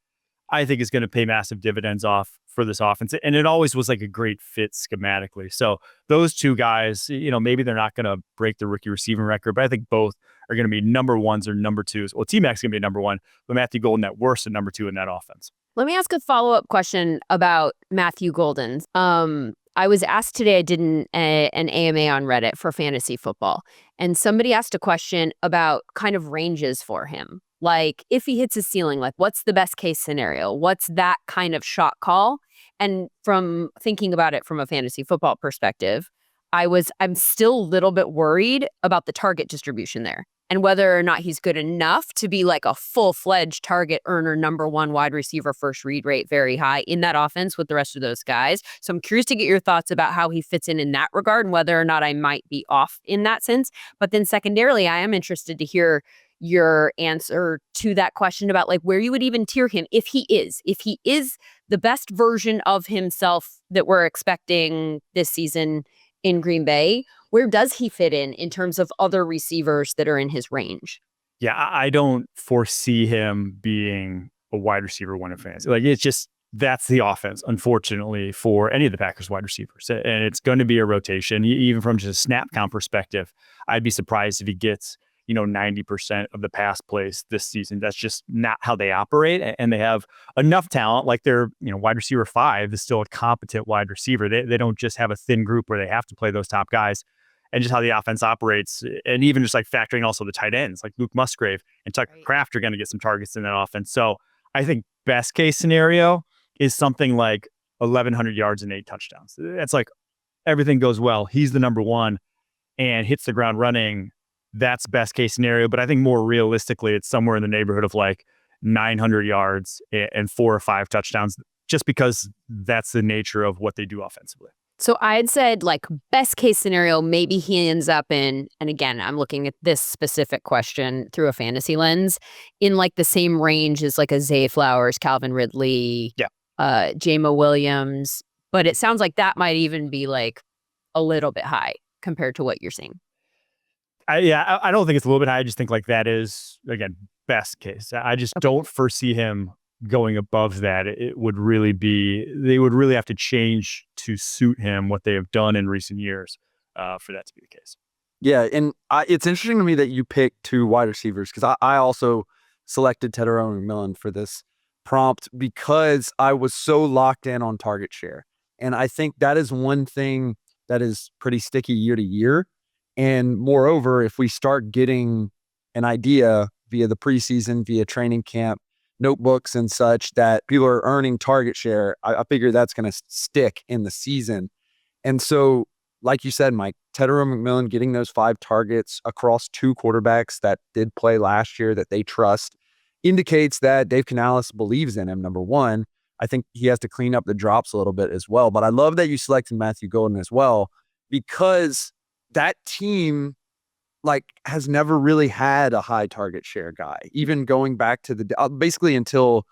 I think is going to pay massive dividends off for this offense. And it always was like a great fit schematically. So those two guys, maybe they're not going to break the rookie receiving record, but I think both are going to be number ones or number twos. Well, T-Mac's going to be number one, but Matthew Golden at worst and number two in that offense. Let me ask a follow-up question about Matthew Golden. I was asked today, I did an AMA on Reddit for fantasy football, and somebody asked a question about kind of ranges for him. Like, if he hits his ceiling, like, what's the best case scenario? What's that kind of shot call? And from thinking about it from a fantasy football perspective, I'm still a little bit worried about the target distribution there and whether or not he's good enough to be like a full-fledged target earner, number one wide receiver, first read rate very high in that offense with the rest of those guys. So I'm curious to get your thoughts about how he fits in that regard and whether or not I might be off in that sense. But then secondarily, I am interested to hear your answer to that question about like where you would even tier him if he is the best version of himself that we're expecting this season in Green Bay. Where does he fit in terms of other receivers that are in his range? Yeah, I don't foresee him being a wide receiver one in fantasy. Like, it's just, that's the offense, unfortunately, for any of the Packers wide receivers. And it's going to be a rotation, even from just a snap count perspective. I'd be surprised if he gets 90% of the pass plays this season. That's just not how they operate. And they have enough talent, like their, wide receiver 5 is still a competent wide receiver. They don't just have a thin group where they have to play those top guys. And just how the offense operates, and even just like factoring also the tight ends, like Luke Musgrave and Tucker Kraft are going to get some targets in that offense. So I think best case scenario is something like 1,100 yards and 8 touchdowns. That's like everything goes well. He's the number one and hits the ground running. That's best case scenario. But I think more realistically, it's somewhere in the neighborhood of like 900 yards and 4 or 5 touchdowns, just because that's the nature of what they do offensively. So I had said like best case scenario, maybe he ends up in, and again, I'm looking at this specific question through a fantasy lens, in like the same range as like a Zay Flowers, Calvin Ridley, Jamo Williams. But it sounds like that might even be like a little bit high compared to what you're seeing. I don't think it's a little bit high. I just think like that is, again, best case. I just don't foresee him going above that. It would really be, they would really have to change to suit him what they have done in recent years for that to be the case. Yeah, and it's interesting to me that you picked 2 wide receivers, because I also selected Tetairoa McMillan for this prompt because I was so locked in on target share. And I think that is one thing that is pretty sticky year to year. And moreover, if we start getting an idea via the preseason, via training camp, notebooks and such, that people are earning target share, I figure that's going to stick in the season. And so, like you said, Mike, Tetairoa McMillan getting those 5 targets across 2 quarterbacks that did play last year that they trust indicates that Dave Canales believes in him, number one. I think he has to clean up the drops a little bit as well. But I love that you selected Matthew Golden as well, because that team has never really had a high target share guy, even going back to the basically until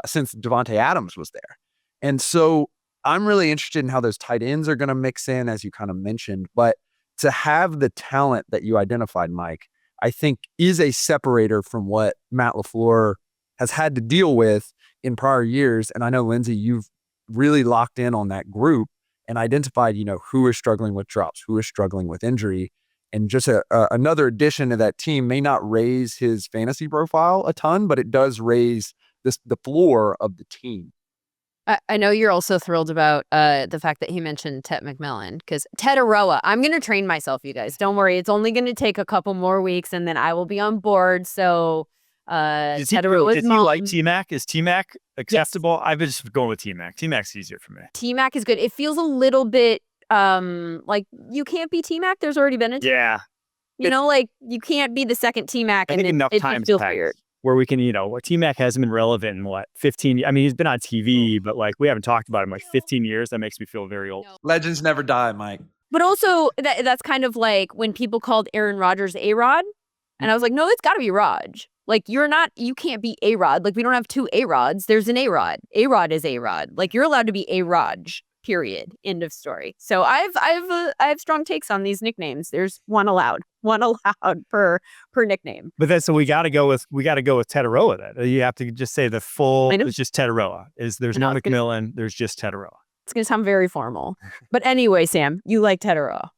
since Devontae Adams was there. And so I'm really interested in how those tight ends are going to mix in, as you kind of mentioned. But to have the talent that you identified, Mike, I think is a separator from what Matt LaFleur has had to deal with in prior years. And I know, Lindsay, you've really locked in on that group and identified, who is struggling with drops, who is struggling with injury. And just another addition to that team may not raise his fantasy profile a ton, but it does raise the floor of the team. I know you're also thrilled about the fact that he mentioned Tet McMillan, because Tetairoa, I'm going to train myself, you guys. Don't worry. It's only going to take a couple more weeks and then I will be on board. So does he like T-Mac? Is T-Mac acceptable? Yes. I've been just going with T-Mac. T-Mac's easier for me. T-Mac is good. It feels a little bit like you can't be T-Mac. There's already been a Yeah. You know, like you can't be the second T-Mac I and think enough it time just feels passed weird. where we can, T-Mac hasn't been relevant in what, 15, I mean, he's been on TV, but like we haven't talked about him in like 15 years. That makes me feel very old. Legends never die, Mike. But also that's kind of like when people called Aaron Rodgers A-Rod. And I was like, no, it's got to be Raj. Like, you can't be A-Rod. Like, we don't have two A-Rods. There's an A-Rod. A-Rod is A-Rod. Like, you're allowed to be A-Raj, period. End of story. So I have strong takes on these nicknames. There's one allowed per nickname. But then, so we got to go with Tetairoa then. You have to just say the full, it's just Tetairoa. There's no McMillan, there's just Tetairoa. It's going to sound very formal. But anyway, Sam, you like Tetairoa.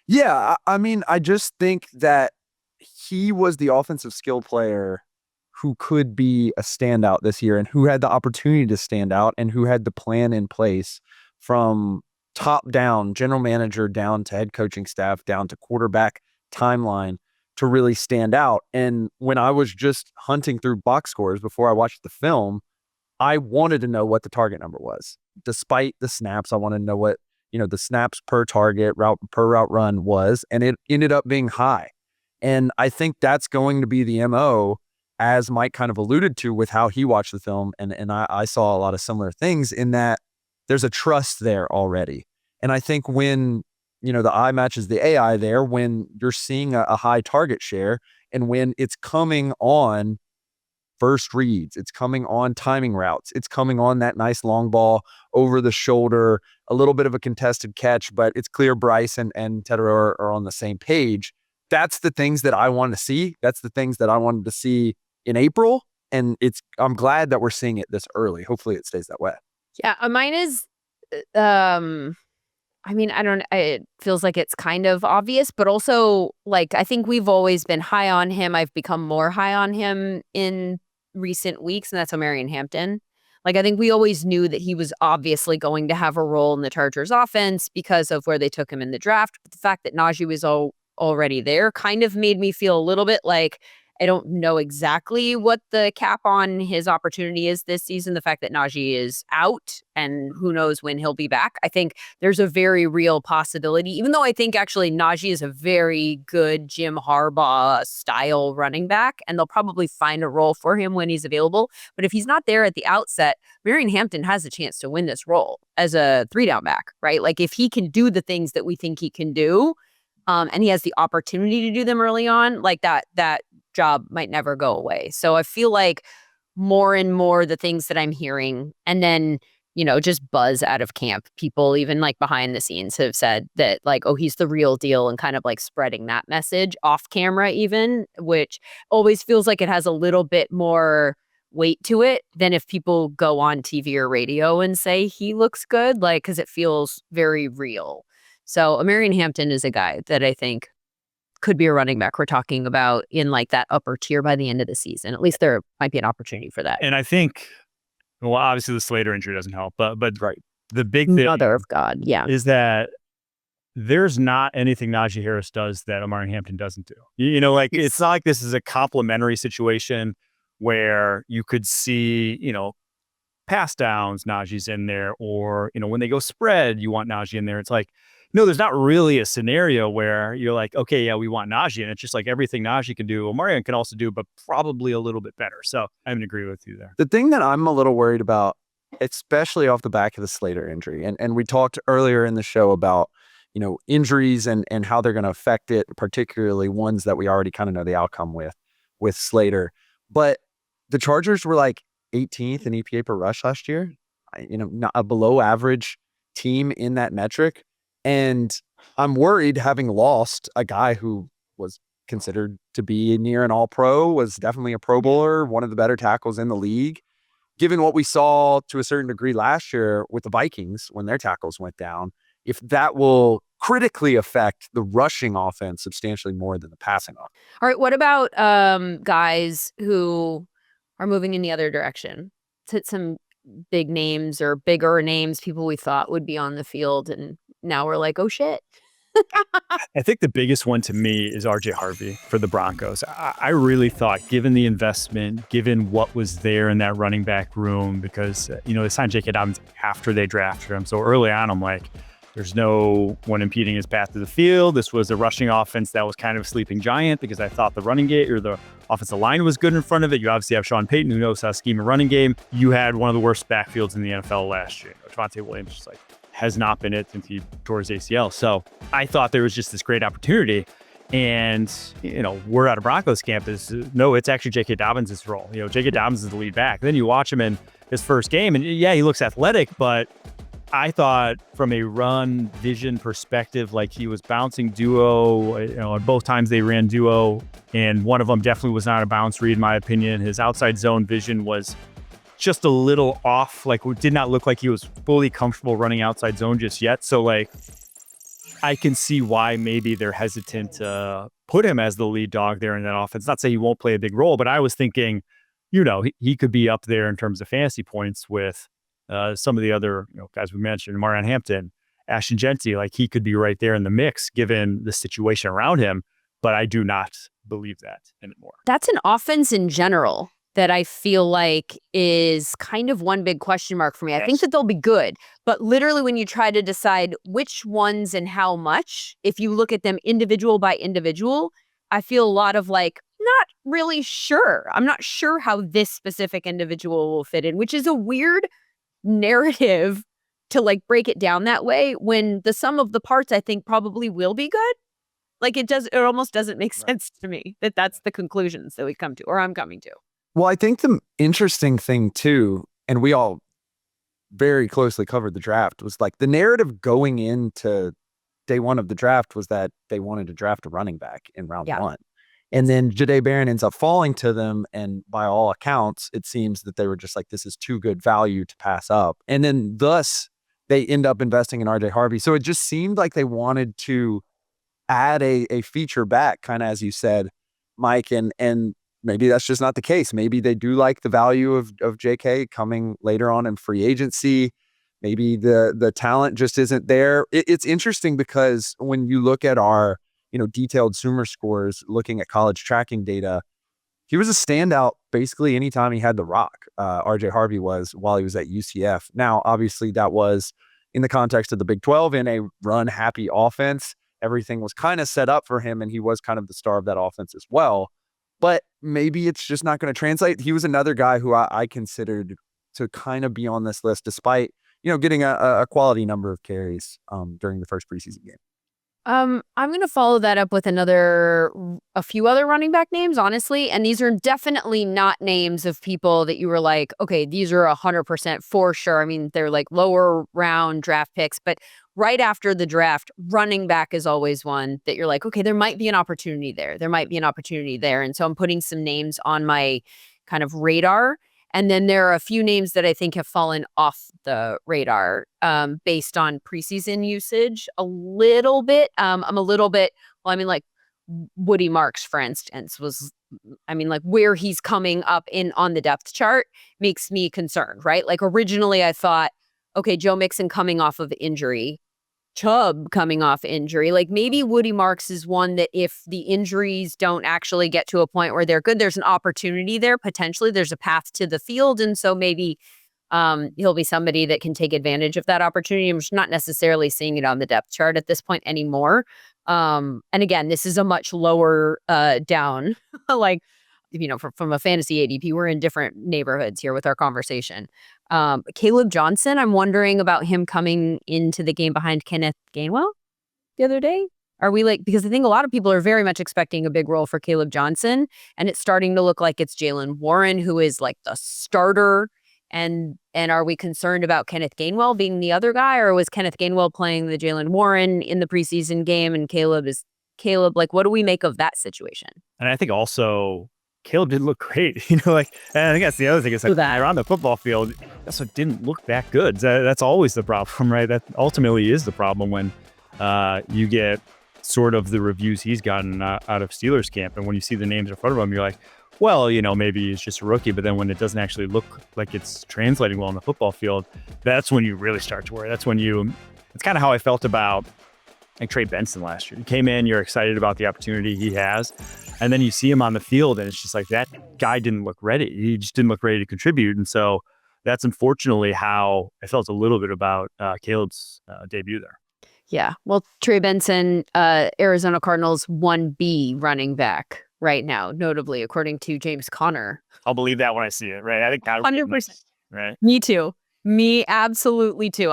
Yeah, I mean, I just think that he was the offensive skill player who could be a standout this year and who had the opportunity to stand out and who had the plan in place from top down, general manager down to head coaching staff, down to quarterback timeline to really stand out. And when I was just hunting through box scores before I watched the film, I wanted to know what the target number was. Despite the snaps, I wanted to know what, the snaps per target, route run was, and it ended up being high. And I think that's going to be the MO, as Mike kind of alluded to with how he watched the film. And I saw a lot of similar things in that there's a trust there already. And I think when, the eye matches the AI there, when you're seeing a high target share and when it's coming on first reads, it's coming on timing routes, it's coming on that nice long ball over the shoulder, a little bit of a contested catch, but it's clear Bryce and Tetairoa are on the same page. That's the things that I want to see. That's the things that I wanted to see in April. And I'm glad that we're seeing it this early. Hopefully it stays that way. Yeah, mine is, it feels like it's kind of obvious, but also like, I think we've always been high on him. I've become more high on him in recent weeks, and that's Omarion Hampton. Like, I think we always knew that he was obviously going to have a role in the Chargers offense because of where they took him in the draft. But the fact that Najee was already there kind of made me feel a little bit like I don't know exactly what the cap on his opportunity is this season. The fact that Najee is out and who knows when he'll be back. I think there's a very real possibility, even though I think actually Najee is a very good Jim Harbaugh style running back, and they'll probably find a role for him when he's available. But if he's not there at the outset, Omarion Hampton has a chance to win this role as a 3-down back, right? Like if he can do the things that we think he can do, and he has the opportunity to do them early on, like that job might never go away. So I feel like more and more the things that I'm hearing, and then, just buzz out of camp, people even like behind the scenes have said that like, oh, he's the real deal, and kind of like spreading that message off camera even, which always feels like it has a little bit more weight to it than if people go on TV or radio and say he looks good, like, because it feels very real. So Omarion Hampton is a guy that I think could be a running back we're talking about in like that upper tier by the end of the season. At least there might be an opportunity for that. And I think, well, obviously the Slater injury doesn't help, but right, the big thing, Mother of God, yeah, is that there's not anything Najee Harris does that Omarion Hampton doesn't do. It's not like this is a complementary situation where you could see, pass downs, Najee's in there, or, when they go spread, you want Najee in there. It's like, no, there's not really a scenario where you're like, okay, yeah, we want Najee. And it's just like everything Najee can do, Omarion can also do, but probably a little bit better. So I would agree with you there. The thing that I'm a little worried about, especially off the back of the Slater injury, and we talked earlier in the show about, injuries and how they're going to affect it, particularly ones that we already kind of know the outcome with Slater. But the Chargers were like 18th in EPA per rush last year, not a below average team in that metric. And I'm worried, having lost a guy who was considered to be near an all-pro, was definitely a Pro Bowler, one of the better tackles in the league. Given what we saw to a certain degree last year with the Vikings when their tackles went down, if that will critically affect the rushing offense substantially more than the passing offense. All right, what about guys who are moving in the other direction? Let's hit some big names or bigger names, people we thought would be on the field, and now we're like, oh shit. I think the biggest one to me is RJ Harvey for the Broncos. I really thought, given the investment, given what was there in that running back room, because, they signed J.K. Dobbins after they drafted him. So early on, I'm like, There's no one impeding his path to the field. This was a rushing offense that was kind of a sleeping giant because I thought the running game or the offensive line was good in front of it. You obviously have Sean Payton, who knows how to scheme a running game. You had one of the worst backfields in the NFL last year. Javonte Williams just has not been it since he tore his ACL. So I thought there was just this great opportunity. And, we're out of Broncos camp it's actually J.K. Dobbins' role. J.K. Dobbins is the lead back. Then you watch him in his first game, and yeah, he looks athletic, but I thought from a run vision perspective, he was bouncing duo, both times they ran duo, and one of them definitely was not a bounce read, in my opinion. His outside zone vision was just a little off. It did not look like he was fully comfortable running outside zone just yet. So I can see why maybe they're hesitant to put him as the lead dog there in that offense. Not say he won't play a big role, but I was thinking, he could be up there in terms of fantasy points with some of the other guys we mentioned, Marion Hampton, Ashton Genty. He could be right there in the mix given the situation around him, but I do not believe that anymore. That's an offense in general that I feel like is kind of one big question mark for me. I think that they'll be good, but literally when you try to decide which ones and how much, if you look at them individual by individual, I feel a lot of not really sure. I'm not sure how this specific individual will fit in, which is a weird narrative to break it down that way when the sum of the parts I think probably will be good. It almost doesn't make sense to me that that's the conclusions that we come to, or I'm coming to. Well, I think the interesting thing too, and we all very closely covered the draft, was the narrative going into day one of the draft was that they wanted to draft a running back in round one. And then Jahdae Barron ends up falling to them. And by all accounts, it seems that they were just this is too good value to pass up. And then thus they end up investing in RJ Harvey. So it just seemed like they wanted to add a feature back, kind of as you said, Mike, and maybe that's just not the case. Maybe they do like the value of JK coming later on in free agency. Maybe the talent just isn't there. It's interesting because when you look at our detailed Sumer scores, looking at college tracking data, he was a standout basically anytime he had the rock. RJ Harvey was while he was at UCF. Now, obviously, that was in the context of the Big 12 in a run-happy offense. Everything was kind of set up for him, and he was kind of the star of that offense as well. But maybe it's just not going to translate. He was another guy who I considered to kind of be on this list, despite getting a quality number of carries during the first preseason game. I'm going to follow that up with a few other running back names, honestly. And these are definitely not names of people that you were okay, these are 100% for sure. I mean, they're lower round draft picks, but right after the draft, running back is always one that you're okay, there might be an opportunity there. There might be an opportunity there. And so I'm putting some names on my kind of radar. And then there are a few names that I think have fallen off the radar based on preseason usage a little bit. Woody Marks, for instance, where he's coming up on the depth chart makes me concerned, right? Originally I thought, okay, Joe Mixon coming off of injury, Chubb coming off injury. Maybe Woody Marks is one that if the injuries don't actually get to a point where they're good, there's an opportunity there. Potentially there's a path to the field. And so maybe he'll be somebody that can take advantage of that opportunity. I'm just not necessarily seeing it on the depth chart at this point anymore. And again, this is a much lower down, from a fantasy ADP, we're in different neighborhoods here with our conversation. Kaleb Johnson, I'm wondering about him coming into the game behind Kenneth Gainwell the other day. Are we because I think a lot of people are very much expecting a big role for Kaleb Johnson, and it's starting to look like it's Jaylen Warren who is the starter. And are we concerned about Kenneth Gainwell being the other guy, or was Kenneth Gainwell playing the Jaylen Warren in the preseason game and Kaleb? What do we make of that situation? And I think also Kaleb didn't look great, and I think that's the other thing. It's around the football field, that's what didn't look that good. That's always the problem, right? That ultimately is the problem when you get sort of the reviews he's gotten out of Steelers camp. And when you see the names in front of him, you're like, well, maybe he's just a rookie. But then when it doesn't actually look like it's translating well on the football field, that's when you really start to worry. It's kind of how I felt about Trey Benson last year. He came in, you're excited about the opportunity he has. And then you see him on the field and it's just that guy didn't look ready. He just didn't look ready to contribute. And so that's unfortunately how I felt a little bit about Kaleb's debut there. Yeah. Well, Trey Benson, Arizona Cardinals 1B running back right now, notably, according to James Conner. I'll believe that when I see it, right? I think that would be 100%. nice, right? Me too. Me absolutely too.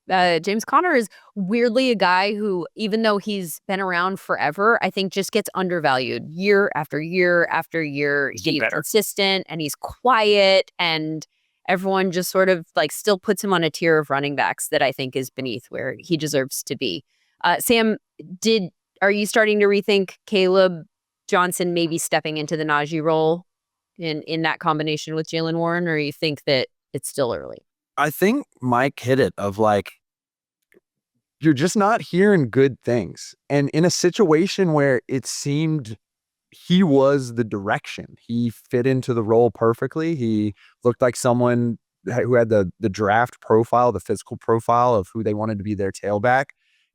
James Conner is weirdly a guy who, even though he's been around forever, I think just gets undervalued year after year after year. He's consistent and he's quiet, and everyone just sort of like still puts him on a tier of running backs that I think is beneath where he deserves to be. Sam, are you starting to rethink Kaleb Johnson maybe stepping into the Najee role in that combination with Jaylen Warren, or you think that it's still early? I think Mike hit it of like, you're just not hearing good things. And in a situation where it seemed he was the direction, he fit into the role perfectly. He looked like someone who had the draft profile, the physical profile of who they wanted to be their tailback.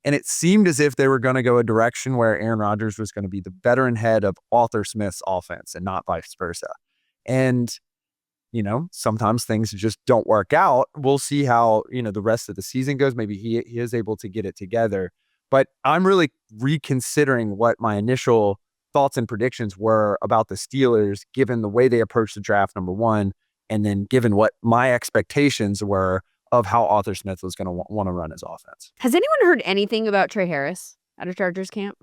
And it seemed as if they were going to go a direction where Aaron Rodgers was going to be the veteran head of Arthur Smith's offense and not vice versa. And sometimes things just don't work out. We'll see how, the rest of the season goes. Maybe he is able to get it together. But I'm really reconsidering what my initial thoughts and predictions were about the Steelers, given the way they approached the draft, number one, and then given what my expectations were of how Arthur Smith was going to want to run his offense. Has anyone heard anything about Trey Harris out of Chargers camp?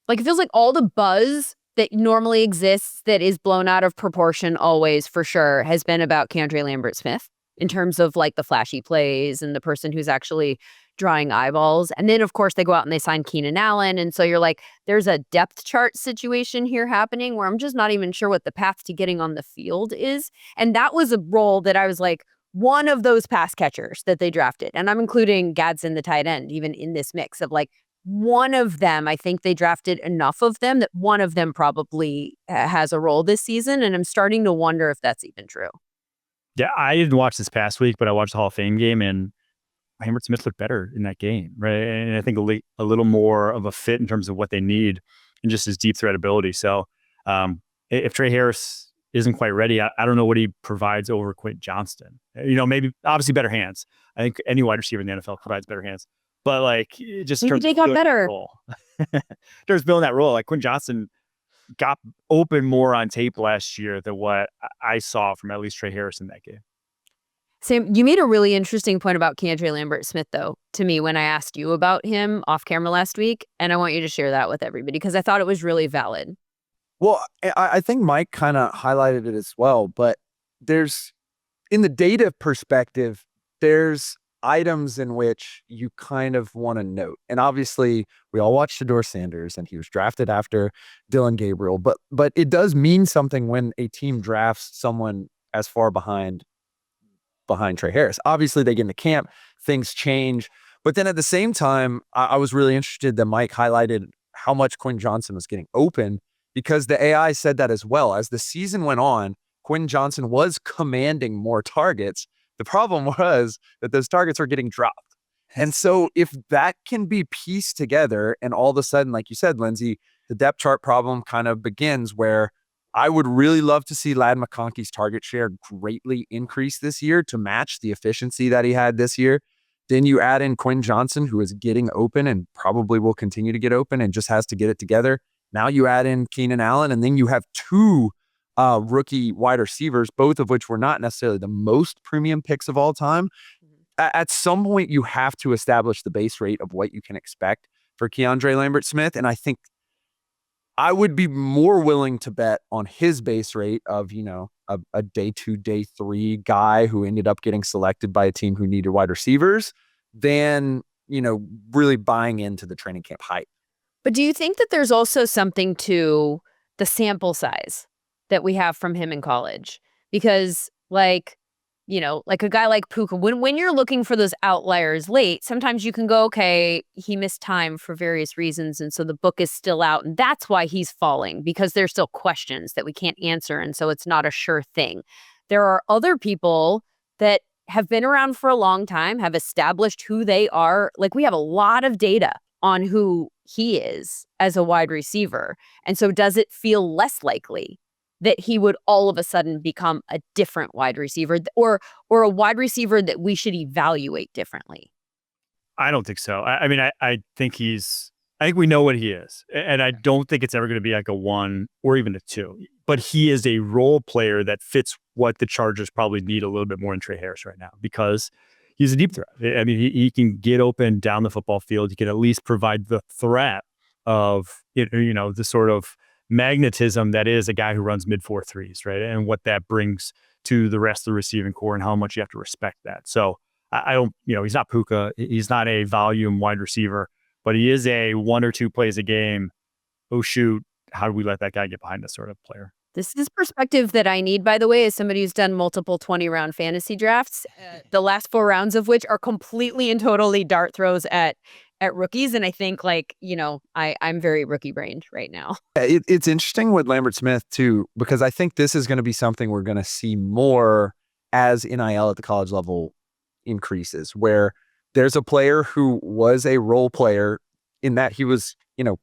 Like, it feels like all the buzz that normally exists that is blown out of proportion always, for sure, has been about KeAndre Lambert-Smith in terms of like the flashy plays and the person who's actually drawing eyeballs. And then, of course, they go out and they sign Keenan Allen. And so you're like, there's a depth chart situation here happening where I'm just not even sure what the path to getting on the field is. And that was a role that I was like, one of those pass catchers that they drafted. And I'm including Gadsden, the tight end, even in this mix of like, one of them, I think they drafted enough of them that one of them probably has a role this season. And I'm starting to wonder if that's even true. Yeah, I didn't watch this past week, but I watched the Hall of Fame game, and Lambert-Smith looked better in that game, right? And I think a little more of a fit in terms of what they need and just his deep threat ability. So if Trey Harris isn't quite ready, I don't know what he provides over Quentin Johnston. Maybe obviously better hands. I think any wide receiver in the NFL provides better hands. But like, just maybe they got better. There's building that role. Like Quentin Johnston got open more on tape last year than what I saw from at least Trey Harris in that game. Sam, you made a really interesting point about KeAndre Lambert-Smith, though, to me when I asked you about him off camera last week. And I want you to share that with everybody because I thought it was really valid. Well, I think Mike kind of highlighted it as well. But in the data perspective, there's items in which you kind of want to note. And obviously, we all watched Shedeur Sanders, and he was drafted after Dylan Gabriel. But it does mean something when a team drafts someone as far behind Trey Harris. Obviously, they get into camp, things change. But then at the same time, I was really interested that Mike highlighted how much Quinn Johnson was getting open, because the AI said that as well. As the season went on, Quinn Johnson was commanding more targets. The problem was that those targets were getting dropped. And so if that can be pieced together and all of a sudden, like you said, Lindsay, the depth chart problem kind of begins where I would really love to see Ladd McConkey's target share greatly increase this year to match the efficiency that he had this year. Then you add in Quinn Johnson, who is getting open and probably will continue to get open and just has to get it together. Now you add in Keenan Allen, and then you have two rookie wide receivers, both of which were not necessarily the most premium picks of all time. At some point, you have to establish the base rate of what you can expect for KeAndre Lambert-Smith. And I think I would be more willing to bet on his base rate of, a day 2, day 3 guy who ended up getting selected by a team who needed wide receivers than, really buying into the training camp hype. But do you think that there's also something to the sample size that we have from him in college? Because like a guy like Puka, when you're looking for those outliers late, sometimes you can go, okay, he missed time for various reasons. And so the book is still out. And that's why he's falling, because there's still questions that we can't answer. And so it's not a sure thing. There are other people that have been around for a long time, have established who they are. Like, we have a lot of data on who he is as a wide receiver. And so does it feel less likely that he would all of a sudden become a different wide receiver or a wide receiver that we should evaluate differently? I don't think so. I mean, I think I think we know what he is. And I don't think it's ever going to be like a 1 or even a 2. But he is a role player that fits what the Chargers probably need a little bit more in Trey Harris right now, because he's a deep threat. I mean, he can get open down the football field. He can at least provide the threat of, the sort of magnetism that is a guy who runs mid 4.3s, right? And what that brings to the rest of the receiving core and how much you have to respect that. So I don't, he's not Puka. He's not a volume wide receiver, but he is a 1 or 2 plays a game. Oh, shoot. How do we let that guy get behind this sort of player? This is perspective that I need, by the way, as somebody who's done multiple 20-round fantasy drafts, the last 4 rounds of which are completely and totally dart throws at rookies. And I think I'm very rookie brained right now. It's interesting with Lambert-Smith too, because I think this is going to be something we're going to see more as NIL at the college level increases, where there's a player who was a role player in that he was,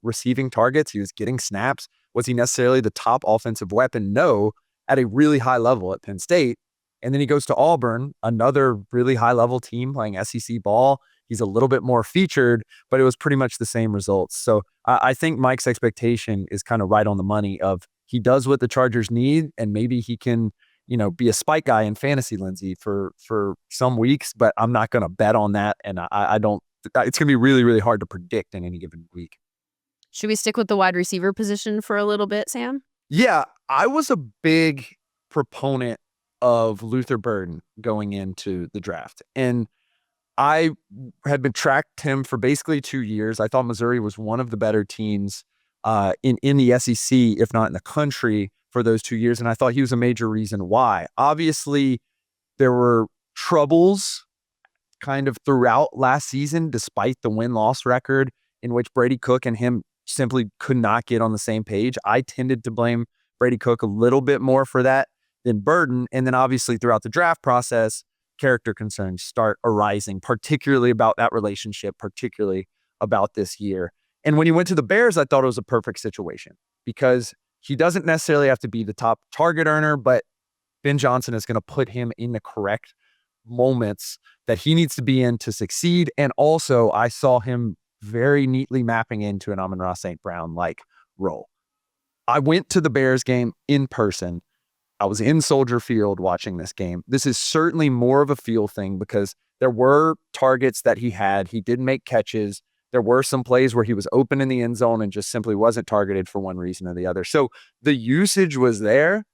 receiving targets, he was getting snaps. Was he necessarily the top offensive weapon? No, at a really high level at Penn State. And then he goes to Auburn, another really high level team playing SEC ball. He's a little bit more featured, but it was pretty much the same results. So I think Mike's expectation is kind of right on the money of he does what the Chargers need, and maybe he can, be a spike guy in fantasy, Lindsay, for some weeks, but I'm not going to bet on that. And I don't, it's going to be really, really hard to predict in any given week. Should we stick with the wide receiver position for a little bit, Sam? Yeah, I was a big proponent of Luther Burden going into the draft. And I had been tracked him for basically 2 years. I thought Missouri was one of the better teams in the SEC, if not in the country, for those 2 years. And I thought he was a major reason why. Obviously, there were troubles kind of throughout last season, despite the win-loss record in which Brady Cook and him simply could not get on the same page. I tended to blame Brady Cook a little bit more for that than Burden. And then obviously throughout the draft process, character concerns start arising, particularly about that relationship, particularly about this year. And when he went to the Bears, I thought it was a perfect situation because he doesn't necessarily have to be the top target earner, but Ben Johnson is going to put him in the correct moments that he needs to be in to succeed. And also I saw him very neatly mapping into an Amon-Ra St. Brown-like role. I went to the Bears game in person. I was in Soldier Field watching this game. This is certainly more of a feel thing because there were targets that he had. He did make catches. There were some plays where he was open in the end zone and just simply wasn't targeted for one reason or the other. So the usage was there,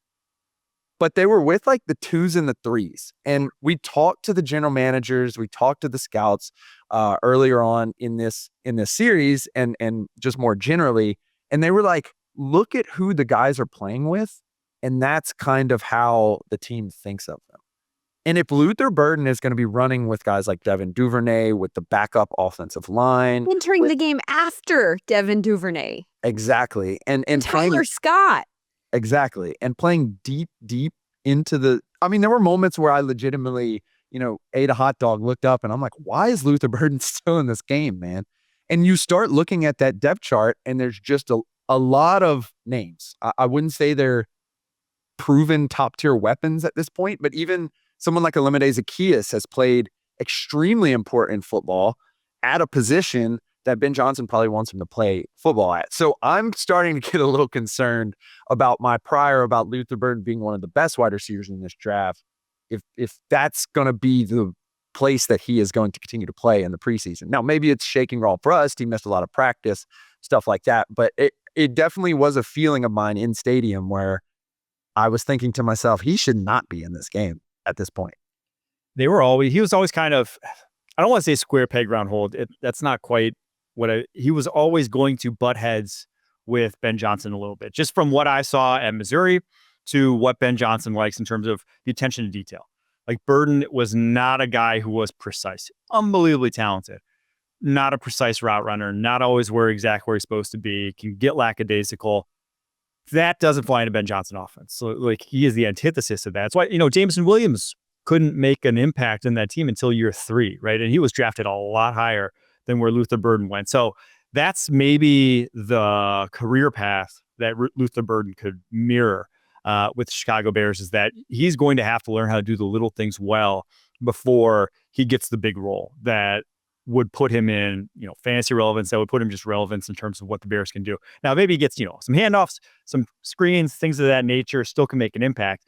but they were with like the 2s and the 3s. And we talked to the general managers, we talked to the scouts earlier on in this series and just more generally. And they were like, look at who the guys are playing with. And that's kind of how the team thinks of them. And if Luther Burden is going to be running with guys like Devin Duvernay with the backup offensive line. Entering the game after Devin Duvernay. Exactly. And Tyler Scott. Exactly. And playing deep into there were moments where I legitimately, ate a hot dog, looked up, and I'm like, why is Luther Burden still in this game, man? And you start looking at that depth chart, and there's just a lot of names. I wouldn't say they're proven top-tier weapons at this point, but even someone like Olamide Zaccheaus has played extremely important football at a position that Ben Johnson probably wants him to play football at. So I'm starting to get a little concerned about my prior about Luther Burden being one of the best wide receivers in this draft. If that's going to be the place that he is going to continue to play in the preseason. Now, maybe it's shaking raw rust. He missed a lot of practice, stuff like that. But it definitely was a feeling of mine in stadium where I was thinking to myself, he should not be in this game at this point. He was always kind of, I don't want to say square peg round hole. That's not quite he was always going to butt heads with Ben Johnson a little bit, just from what I saw at Missouri to what Ben Johnson likes in terms of the attention to detail. Like Burden was not a guy who was precise, unbelievably talented, not a precise route runner, not always exactly where he's supposed to be, can get lackadaisical. That doesn't fly into Ben Johnson offense. So like he is the antithesis of that. That's why, Jameson Williams couldn't make an impact in that team until year 3, right? And he was drafted a lot higher than where Luther Burden went. So that's maybe the career path that Luther Burden could mirror with the Chicago Bears, is that he's going to have to learn how to do the little things well before he gets the big role that would put him in, fantasy relevance, that would put him just relevance in terms of what the Bears can do. Now, maybe he gets, some handoffs, some screens, things of that nature, still can make an impact.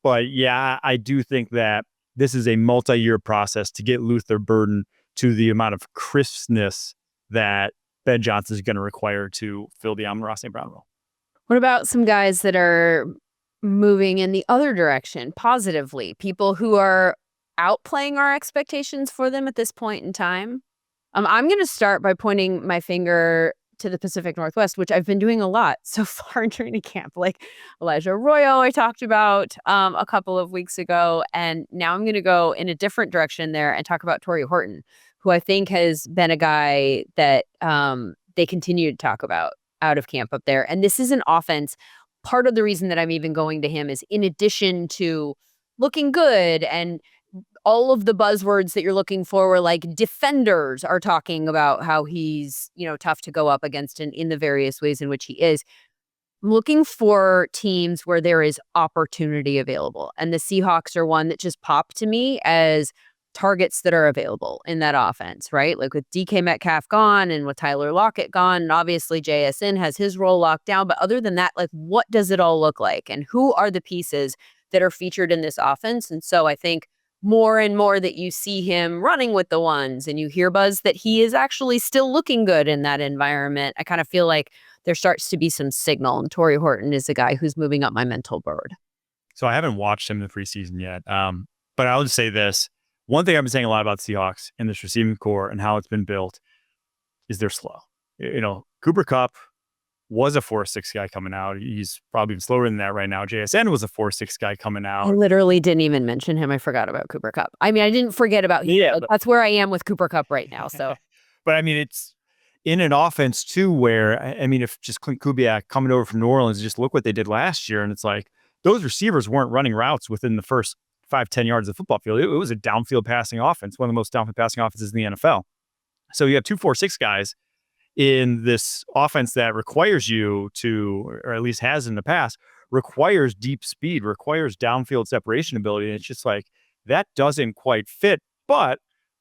But yeah, I do think that this is a multi-year process to get Luther Burden to the amount of crispness that Ben Johnson is going to require to fill the Amon-Ra St. Brown role. What about some guys that are moving in the other direction positively? People who are outplaying our expectations for them at this point in time? I'm going to start by pointing my finger to the Pacific Northwest, which I've been doing a lot so far in training camp. Like Elijah Arroyo, I talked about a couple of weeks ago, and now I'm going to go in a different direction there and talk about Torrey Horton, who I think has been a guy that they continue to talk about out of camp up there. And this is an offense. Part of the reason that I'm even going to him is in addition to looking good and all of the buzzwords that you're looking for, were like defenders are talking about how he's, tough to go up against in the various ways in which he is. I'm looking for teams where there is opportunity available. And the Seahawks are one that just popped to me as targets that are available in that offense, right? Like with DK Metcalf gone and with Tyler Lockett gone, and obviously JSN has his role locked down. But other than that, like what does it all look like? And who are the pieces that are featured in this offense? And so I think more and more that you see him running with the ones and you hear buzz that he is actually still looking good in that environment, I kind of feel like there starts to be some signal. And Torrey Horton is a guy who's moving up my mental bird. So I haven't watched him in the preseason yet. But I'll just say this. One thing I've been saying a lot about the Seahawks and this receiving core and how it's been built is they're slow. Cooper Kupp was a 4.6 guy coming out. He's probably even slower than that right now. JSN was a 4.6 guy coming out. I literally didn't even mention him. I forgot about Cooper Kupp. I mean, I didn't forget about him. Yeah, that's where I am with Cooper Kupp right now. So, but I mean, it's in an offense too, where if just Clint Kubiak coming over from New Orleans, just look what they did last year, and it's like those receivers weren't running routes within the first 5-10 yards of the football field. It was a downfield passing offense, one of the most downfield passing offenses in the NFL. So you have 2 4.6 guys in this offense that requires you to, or at least has in the past, requires deep speed, requires downfield separation ability. And it's just like, that doesn't quite fit. But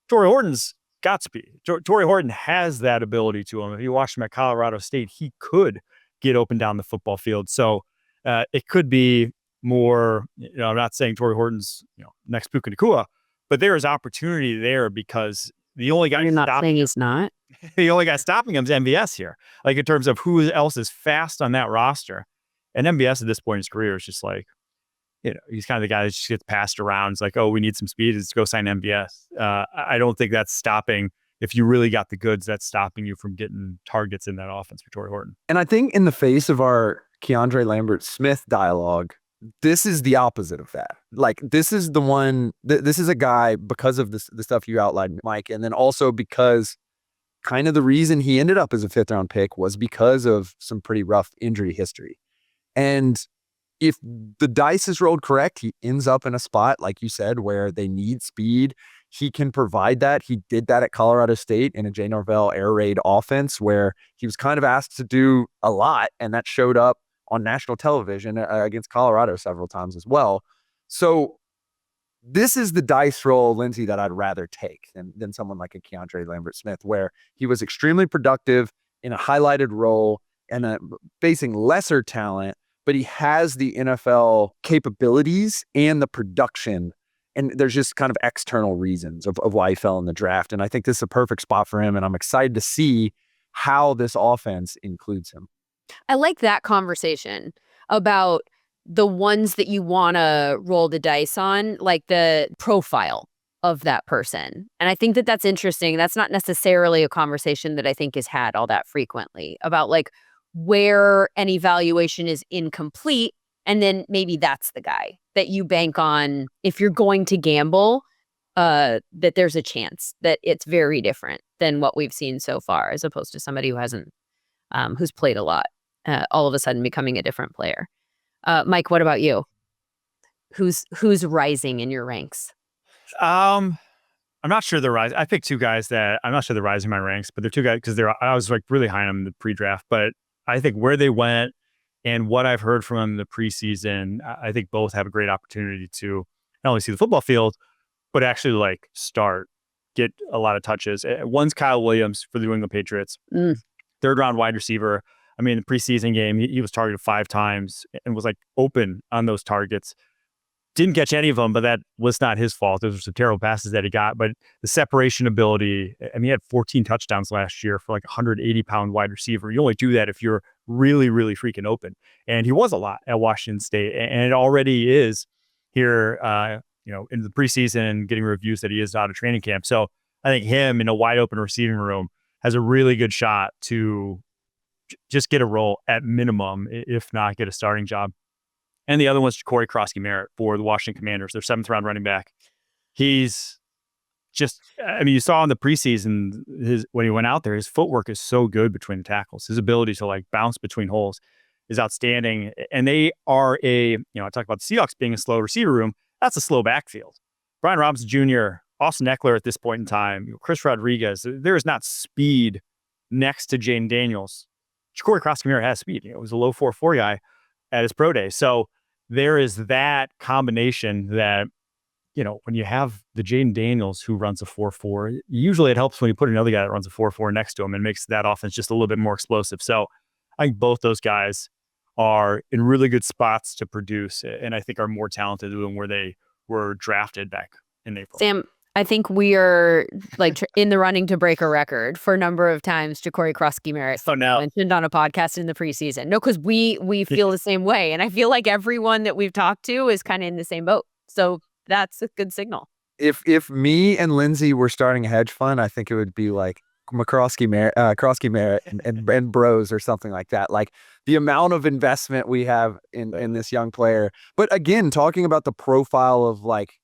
Torrey Horton's got speed. Torrey Horton has that ability to him. If you watched him at Colorado State, he could get open down the football field. So it could be more, I'm not saying Torrey Horton's, next Puka Nacua, but there is opportunity there because the only guy you're not saying he's not. The only guy stopping him is MVS here. Like in terms of who else is fast on that roster. And MVS at this point in his career is just like, he's kind of the guy that just gets passed around. It's like, oh, we need some speed. Let's go sign MVS. I don't think that's stopping. If you really got the goods, that's stopping you from getting targets in that offense for Torrey Horton. And I think in the face of our KeAndre Lambert-Smith dialogue, this is the opposite of that. Like, this is the one, this is a guy because of the stuff you outlined, Mike, and then also because kind of the reason he ended up as a 5th round pick was because of some pretty rough injury history. And if the dice is rolled correct, he ends up in a spot, like you said, where they need speed. He can provide that. He did that at Colorado State in a Jay Norvell air raid offense where he was kind of asked to do a lot, and that showed up on national television against Colorado several times as well. So this is the dice roll, Lindsay, that I'd rather take than someone like a KeAndre Lambert-Smith, where he was extremely productive in a highlighted role and facing lesser talent, but he has the NFL capabilities and the production. And there's just kind of external reasons of why he fell in the draft. And I think this is a perfect spot for him. And I'm excited to see how this offense includes him. I like that conversation about the ones that you want to roll the dice on, like the profile of that person. And I think that that's interesting. That's not necessarily a conversation that I think is had all that frequently about like where an evaluation is incomplete. And then maybe that's the guy that you bank on if you're going to gamble, that there's a chance that it's very different than what we've seen so far, as opposed to somebody who hasn't, who's played a lot. All of a sudden becoming a different player. Mike, what about you? Who's rising in your ranks? I'm not sure they're rising. I picked 2 guys that I'm not sure they're rising in my ranks, but they're 2 guys because I was like really high on them in the pre-draft. But I think where they went and what I've heard from them in the preseason, I think both have a great opportunity to not only see the football field, but actually like start get a lot of touches. One's Kyle Williams for the New England Patriots, third round wide receiver. I mean, the preseason game, he was targeted 5 times and was like open on those targets. Didn't catch any of them, but that was not his fault. Those were some terrible passes that he got. But the separation ability, I mean, he had 14 touchdowns last year for like a 180-pound wide receiver. You only do that if you're really, really freaking open. And he was a lot at Washington State. And it already is here, in the preseason, getting reviews that he is out of training camp. So I think him in a wide open receiving room has a really good shot to just get a role at minimum, if not get a starting job. And the other one's Corey Krosky-Merritt for the Washington Commanders, their 7th round running back. He's just, I mean, you saw in the preseason, when he went out there, his footwork is so good between the tackles. His ability to like bounce between holes is outstanding. And they are I talk about the Seahawks being a slow receiver room. That's a slow backfield. Brian Robinson Jr., Austin Eckler at this point in time, Chris Rodriguez, there is not speed next to Jaden Daniels. Corey Krosky-Merritt has speed. He was a low 4.4 guy at his pro day. So there is that combination that, when you have the Jaden Daniels who runs a 4.4, usually it helps when you put another guy that runs a 4.4 next to him and makes that offense just a little bit more explosive. So I think both those guys are in really good spots to produce, and I think are more talented than where they were drafted back in April. Sam, I think we are like in the running to break a record for a number of times Corey Krosky-Merritt mentioned on a podcast in the preseason. No, because we feel the same way. And I feel like everyone that we've talked to is kind of in the same boat. So that's a good signal. If me and Lindsay were starting a hedge fund, I think it would be like Krosky-Merritt and Bros or something like that. Like the amount of investment we have in this young player. But again, talking about the profile of like,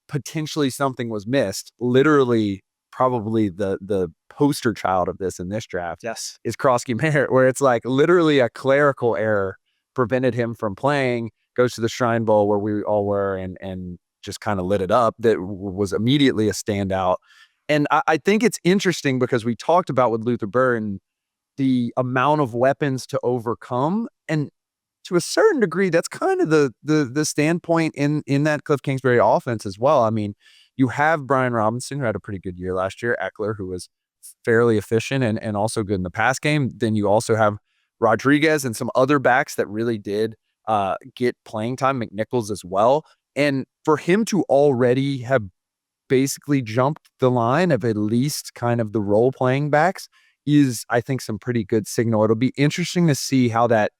potentially something was missed. Literally, probably the poster child of this in this draft, yes, is Krosky-Merritt, where it's like literally a clerical error prevented him from playing. Goes to the Shrine Bowl where we all were and just kind of lit it up. That was immediately a standout. And I think it's interesting because we talked about with Luther Burden the amount of weapons to overcome, and to a certain degree, that's kind of the standpoint in that Cliff Kingsbury offense as well. I mean, you have Brian Robinson, who had a pretty good year last year, Eckler, who was fairly efficient and also good in the pass game. Then you also have Rodriguez and some other backs that really did get playing time, McNichols as well. And for him to already have basically jumped the line of at least kind of the role-playing backs is, I think, some pretty good signal. It'll be interesting to see how that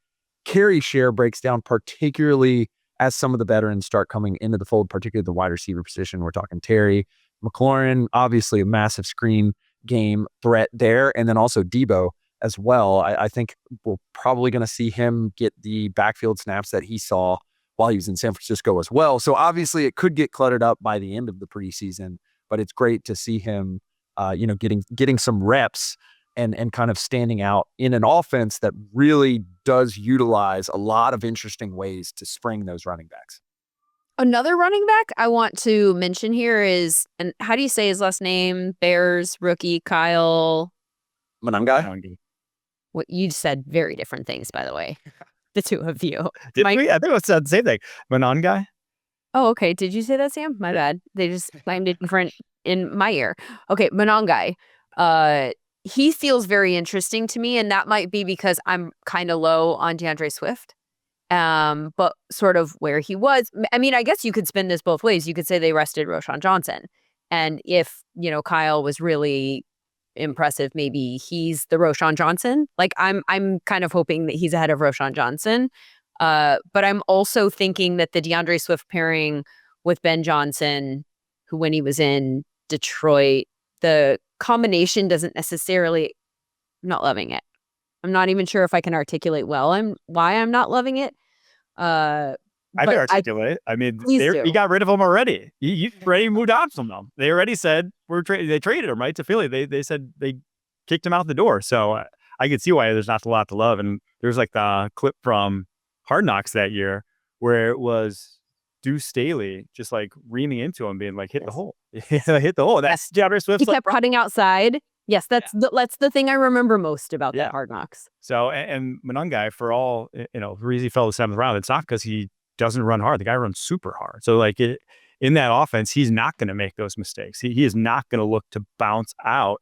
carry share breaks down, particularly as some of the veterans start coming into the fold, particularly the wide receiver position. We're talking Terry McLaurin, obviously a massive screen game threat there, and then also Debo as well. I think we're probably going to see him get the backfield snaps that he saw while he was in San Francisco as well. So obviously it could get cluttered up by the end of the preseason, but it's great to see him, getting some reps and kind of standing out in an offense that really does utilize a lot of interesting ways to spring those running backs. Another running back I want to mention here is, and how do you say his last name? Bears rookie Kyle Monangai. What you said very different things, by the way. The two of you. Did we? I think it said the same thing. Monangai. Oh, okay. Did you say that, Sam? My bad. They just claimed it different in my ear. Okay, Monangai. He feels very interesting to me, and that might be because I'm kind of low on DeAndre Swift. But sort of where he was. I mean, I guess you could spin this both ways. You could say they rested Rashawn Johnson. And if, Kyle was really impressive, maybe he's the Rashawn Johnson. Like I'm kind of hoping that he's ahead of Rashawn Johnson. But I'm also thinking that the DeAndre Swift pairing with Ben Johnson, who when he was in Detroit, the combination doesn't necessarily, I'm not loving it. I'm not even sure if I can articulate well why I'm not loving it. I can articulate. He got rid of him already. You already moved on from them. They already said they traded him right to Philly. They said they kicked him out the door. So I could see why there's not a lot to love. And there's like the clip from Hard Knocks that year where it was Deuce Staley just like reaming into him, being like, hit the hole. Hit the hole. That's DeAndre Swift. He kept cutting outside. Yes, that's the thing I remember most about that Hard Knocks. So, and Monangai, for all, the reason he fell the 7th round, it's not because he doesn't run hard. The guy runs super hard. So like in that offense, he's not going to make those mistakes. He is not going to look to bounce out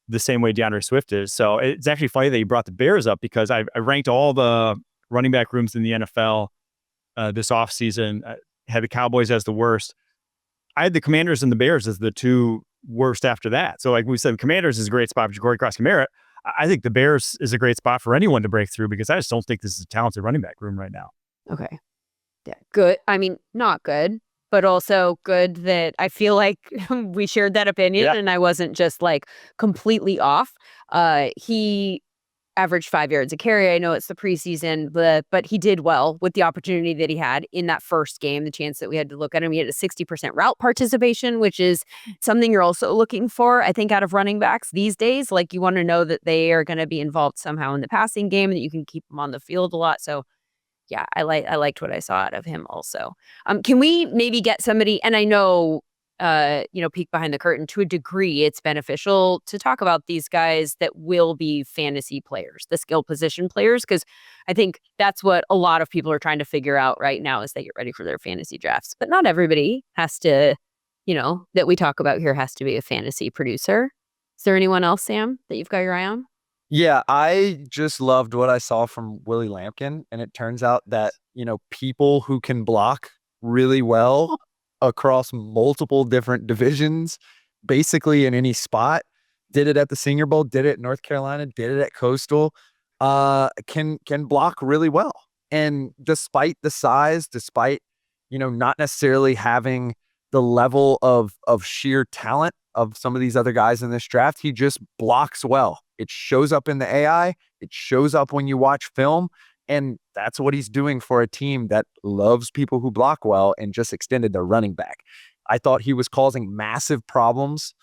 the same way DeAndre Swift is. So it's actually funny that you brought the Bears up, because I ranked all the running back rooms in the NFL this offseason. Had the Cowboys as the worst. I had the Commanders and the Bears as the two worst after that. So like we said, Commanders is a great spot for Ja'Cory Cross-Kamara. I think the Bears is a great spot for anyone to break through, because I just don't think this is a talented running back room right now. Okay. Yeah. Good. I mean, not good, but also good that I feel like we shared that opinion and I wasn't just like completely off. He averaged 5 yards a carry. I know it's the preseason, but he did well with the opportunity that he had in that first game, the chance that we had to look at him. He had a 60% route participation, which is something you're also looking for, I think, out of running backs these days. Like, you want to know that they are going to be involved somehow in the passing game, that you can keep them on the field a lot. So yeah, I liked what I saw out of him also. Can we maybe get somebody, and I know, peek behind the curtain to a degree, it's beneficial to talk about these guys that will be fantasy players, the skill position players, because I think that's what a lot of people are trying to figure out right now as they get ready for their fantasy drafts. But not everybody has to, that we talk about here has to be a fantasy producer. Is there anyone else, Sam, that you've got your eye on? Yeah, I just loved what I saw from Willie Lampkin, and it turns out that, people who can block really well across multiple different divisions, basically in any spot, did it at the Senior Bowl, did it at North Carolina, did it at Coastal, can block really well. And despite the size, despite, not necessarily having the level of sheer talent of some of these other guys in this draft, he just blocks well. It shows up in the AI. It shows up when you watch film. And that's what he's doing for a team that loves people who block well and just extended their running back. I thought he was causing massive problems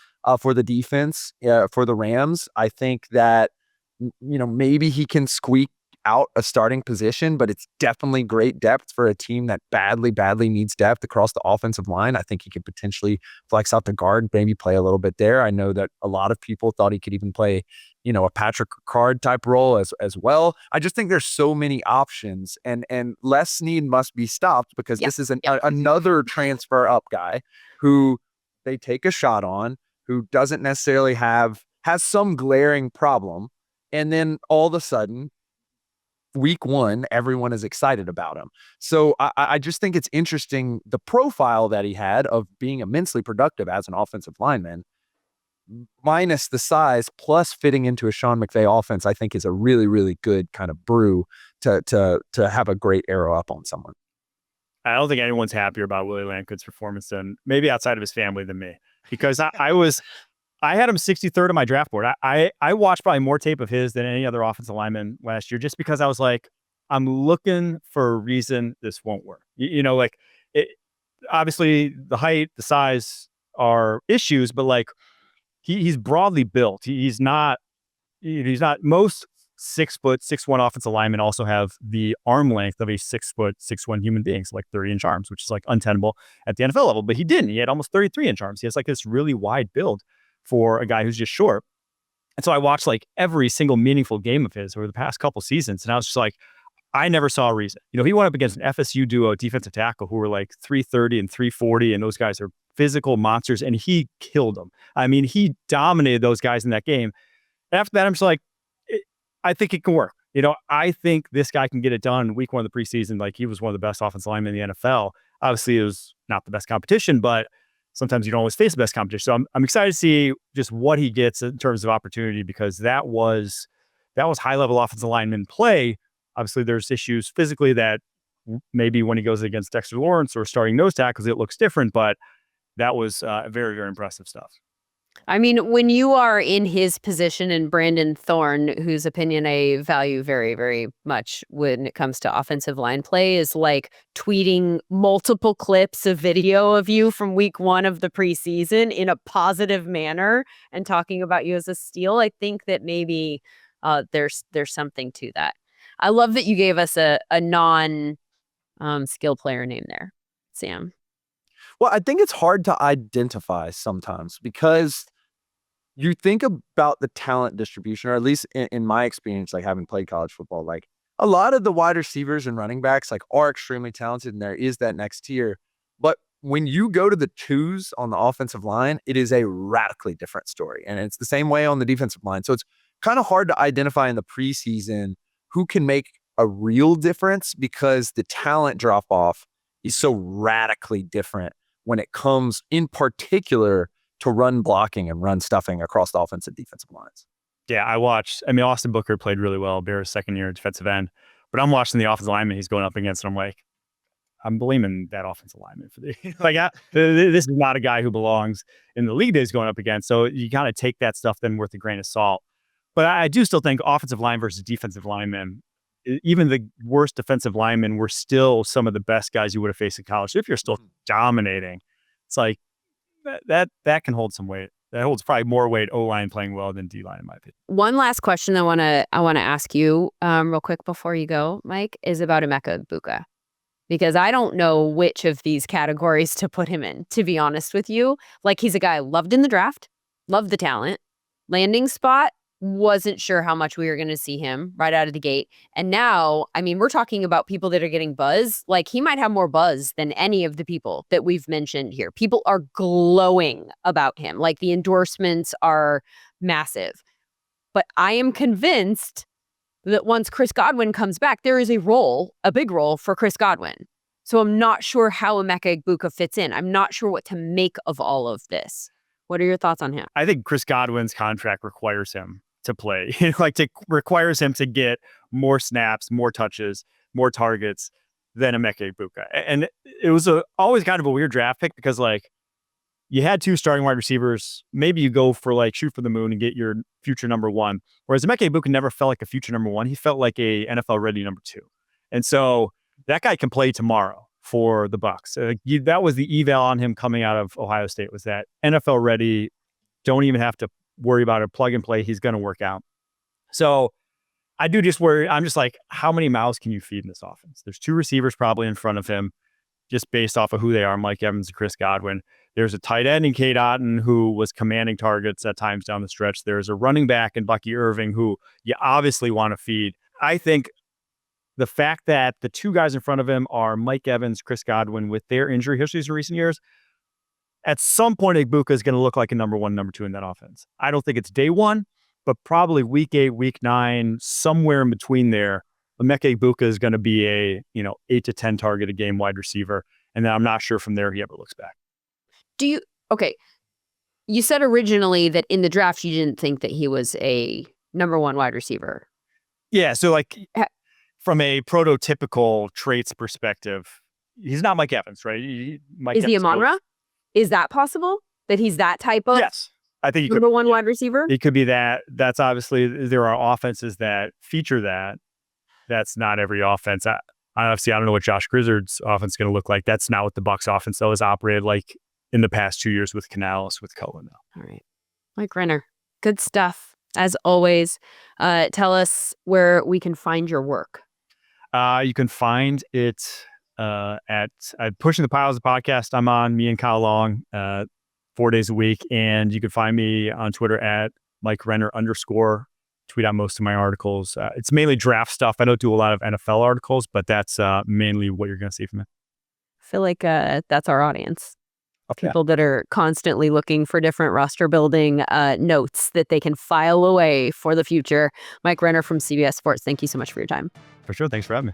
for the defense, for the Rams. I think that, maybe he can squeak out a starting position, but it's definitely great depth for a team that badly needs depth across the offensive line. I think he could potentially flex out the guard, maybe play a little bit there. I know that a lot of people thought he could even play, a Patrick Ricard type role as well. I just think there's so many options, and Les Snead must be stopped, because this is another transfer up guy who they take a shot on, who doesn't necessarily has some glaring problem. And then all of a sudden, week one, everyone is excited about him. So I just think it's interesting, the profile that he had of being immensely productive as an offensive lineman, minus the size, plus fitting into a Sean McVay offense, I think is a really, really good kind of brew to have a great arrow up on someone. I don't think anyone's happier about Willie Lampkin's performance than, maybe outside of his family, than me, because I had him 63rd on my draft board. I watched probably more tape of his than any other offensive lineman last year, just because I was like, I'm looking for a reason this won't work. Obviously the height, the size are issues, but like he's broadly built. He's not most 6 foot, 6'1" offensive linemen also have the arm length of a 6 foot, 6'1" human being, so like 30-inch arms, which is like untenable at the NFL level. But he didn't. He had almost 33-inch arms. He has like this really wide build for a guy who's just short. And so I watched like every single meaningful game of his over the past couple seasons, and I was just like, I never saw a reason. He went up against an FSU duo defensive tackle who were like 330 and 340, and those guys are physical monsters, and he killed them. I mean, he dominated those guys in that game. After that, I'm just like, I think it can work. I think this guy can get it done week one of the preseason. Like, he was one of the best offensive linemen in the NFL. Obviously, it was not the best competition, but sometimes you don't always face the best competition. So I'm excited to see just what he gets in terms of opportunity, because that was high-level offensive lineman play. Obviously, there's issues physically that maybe when he goes against Dexter Lawrence or starting nose tackles, it looks different, but that was very, very impressive stuff. I mean, when you are in his position, and Brandon Thorne, whose opinion I value very, very much when it comes to offensive line play, is like tweeting multiple clips of video of you from week one of the preseason in a positive manner and talking about you as a steal, I think that maybe there's something to that. I love that you gave us a non skill player name there, Sam. Well, I think it's hard to identify sometimes, because you think about the talent distribution, or at least in my experience, like having played college football, like a lot of the wide receivers and running backs like are extremely talented, and there is that next tier. But when you go to the twos on the offensive line, it is a radically different story. And it's the same way on the defensive line. So it's kind of hard to identify in the preseason who can make a real difference because the talent drop off is so radically different when it comes in particular to run blocking and run stuffing across the offensive and defensive lines. Yeah, Austin Booker played really well, Bears' second year defensive end, but I'm watching the offensive lineman he's going up against, and I'm like, I'm blaming that offensive lineman for the this is not a guy who belongs in the league that he's going up against. So you got to take that stuff then with a grain of salt. But I do still think offensive line versus defensive linemen, even the worst defensive linemen were still some of the best guys you would have faced in college. If you're still dominating, it's like that can hold some weight. That holds probably more weight O-line playing well than D-line, in my opinion. One last question I want to ask you real quick before you go, Mike, is about Emeka Egbuka. Because I don't know which of these categories to put him in, to be honest with you. Like, he's a guy I loved in the draft, loved the talent. Landing spot, wasn't sure how much we were going to see him right out of the gate. And now, I mean, we're talking about people that are getting buzz. Like, he might have more buzz than any of the people that we've mentioned here. People are glowing about him. Like, the endorsements are massive. But I am convinced that once Chris Godwin comes back, there is a big role for Chris Godwin. So I'm not sure how Emeka Egbuka fits in. I'm not sure what to make of all of this. What are your thoughts on him? I think Chris Godwin's contract requires him to play, requires him to get more snaps, more touches, more targets than Emeka Egbuka. And it was always kind of a weird draft pick because, like, you had two starting wide receivers. Maybe you go for shoot for the moon and get your future number one. Whereas Emeka Egbuka never felt like a future number one. He felt like a NFL ready number two. And so that guy can play tomorrow for the Bucs. That was the eval on him coming out of Ohio State, was that NFL ready. Don't even have to worry about it. Plug and play. He's going to work out. So I do just worry. I'm just like, how many mouths can you feed in this offense? There's two receivers probably in front of him, just based off of who they are, Mike Evans and Chris Godwin. There's a tight end in Cade Otton who was commanding targets at times down the stretch. There's a running back in Bucky Irving who you obviously want to feed. I think the fact that the two guys in front of him are Mike Evans, Chris Godwin, with their injury histories in recent years, at some point Egbuka is going to look like a number one, number two in that offense. I don't think it's day one, but probably week 8, week 9, somewhere in between there, Emeka Egbuka is going to be a 8 to 10 target a game wide receiver. And then I'm not sure from there he ever looks back. You said originally that in the draft you didn't think that he was a number one wide receiver. Yeah, so from a prototypical traits perspective, he's not Mike Evans, right? Is he Amon-Ra? Is that possible? That he's that type of I think he number one wide receiver? It could be that. That's obviously, there are offenses that feature that. That's not every offense. I don't know what Josh Grizzard's offense is going to look like. That's not what the Bucs offense though has operated like in the past 2 years with Canales, with Cohen now. All right. Mike Renner, good stuff. As always, tell us where we can find your work. You can find it at Pushing the Piles, the podcast I'm on, me and Kyle Long, 4 days a week. And you can find me on Twitter at Mike Renner _. Tweet out most of my articles. It's mainly draft stuff. I don't do a lot of NFL articles, but that's mainly what you're going to see from me. I feel like that's our audience. People that are constantly looking for different roster building notes that they can file away for the future. Mike Renner from CBS Sports, thank you so much for your time. For sure. Thanks for having me.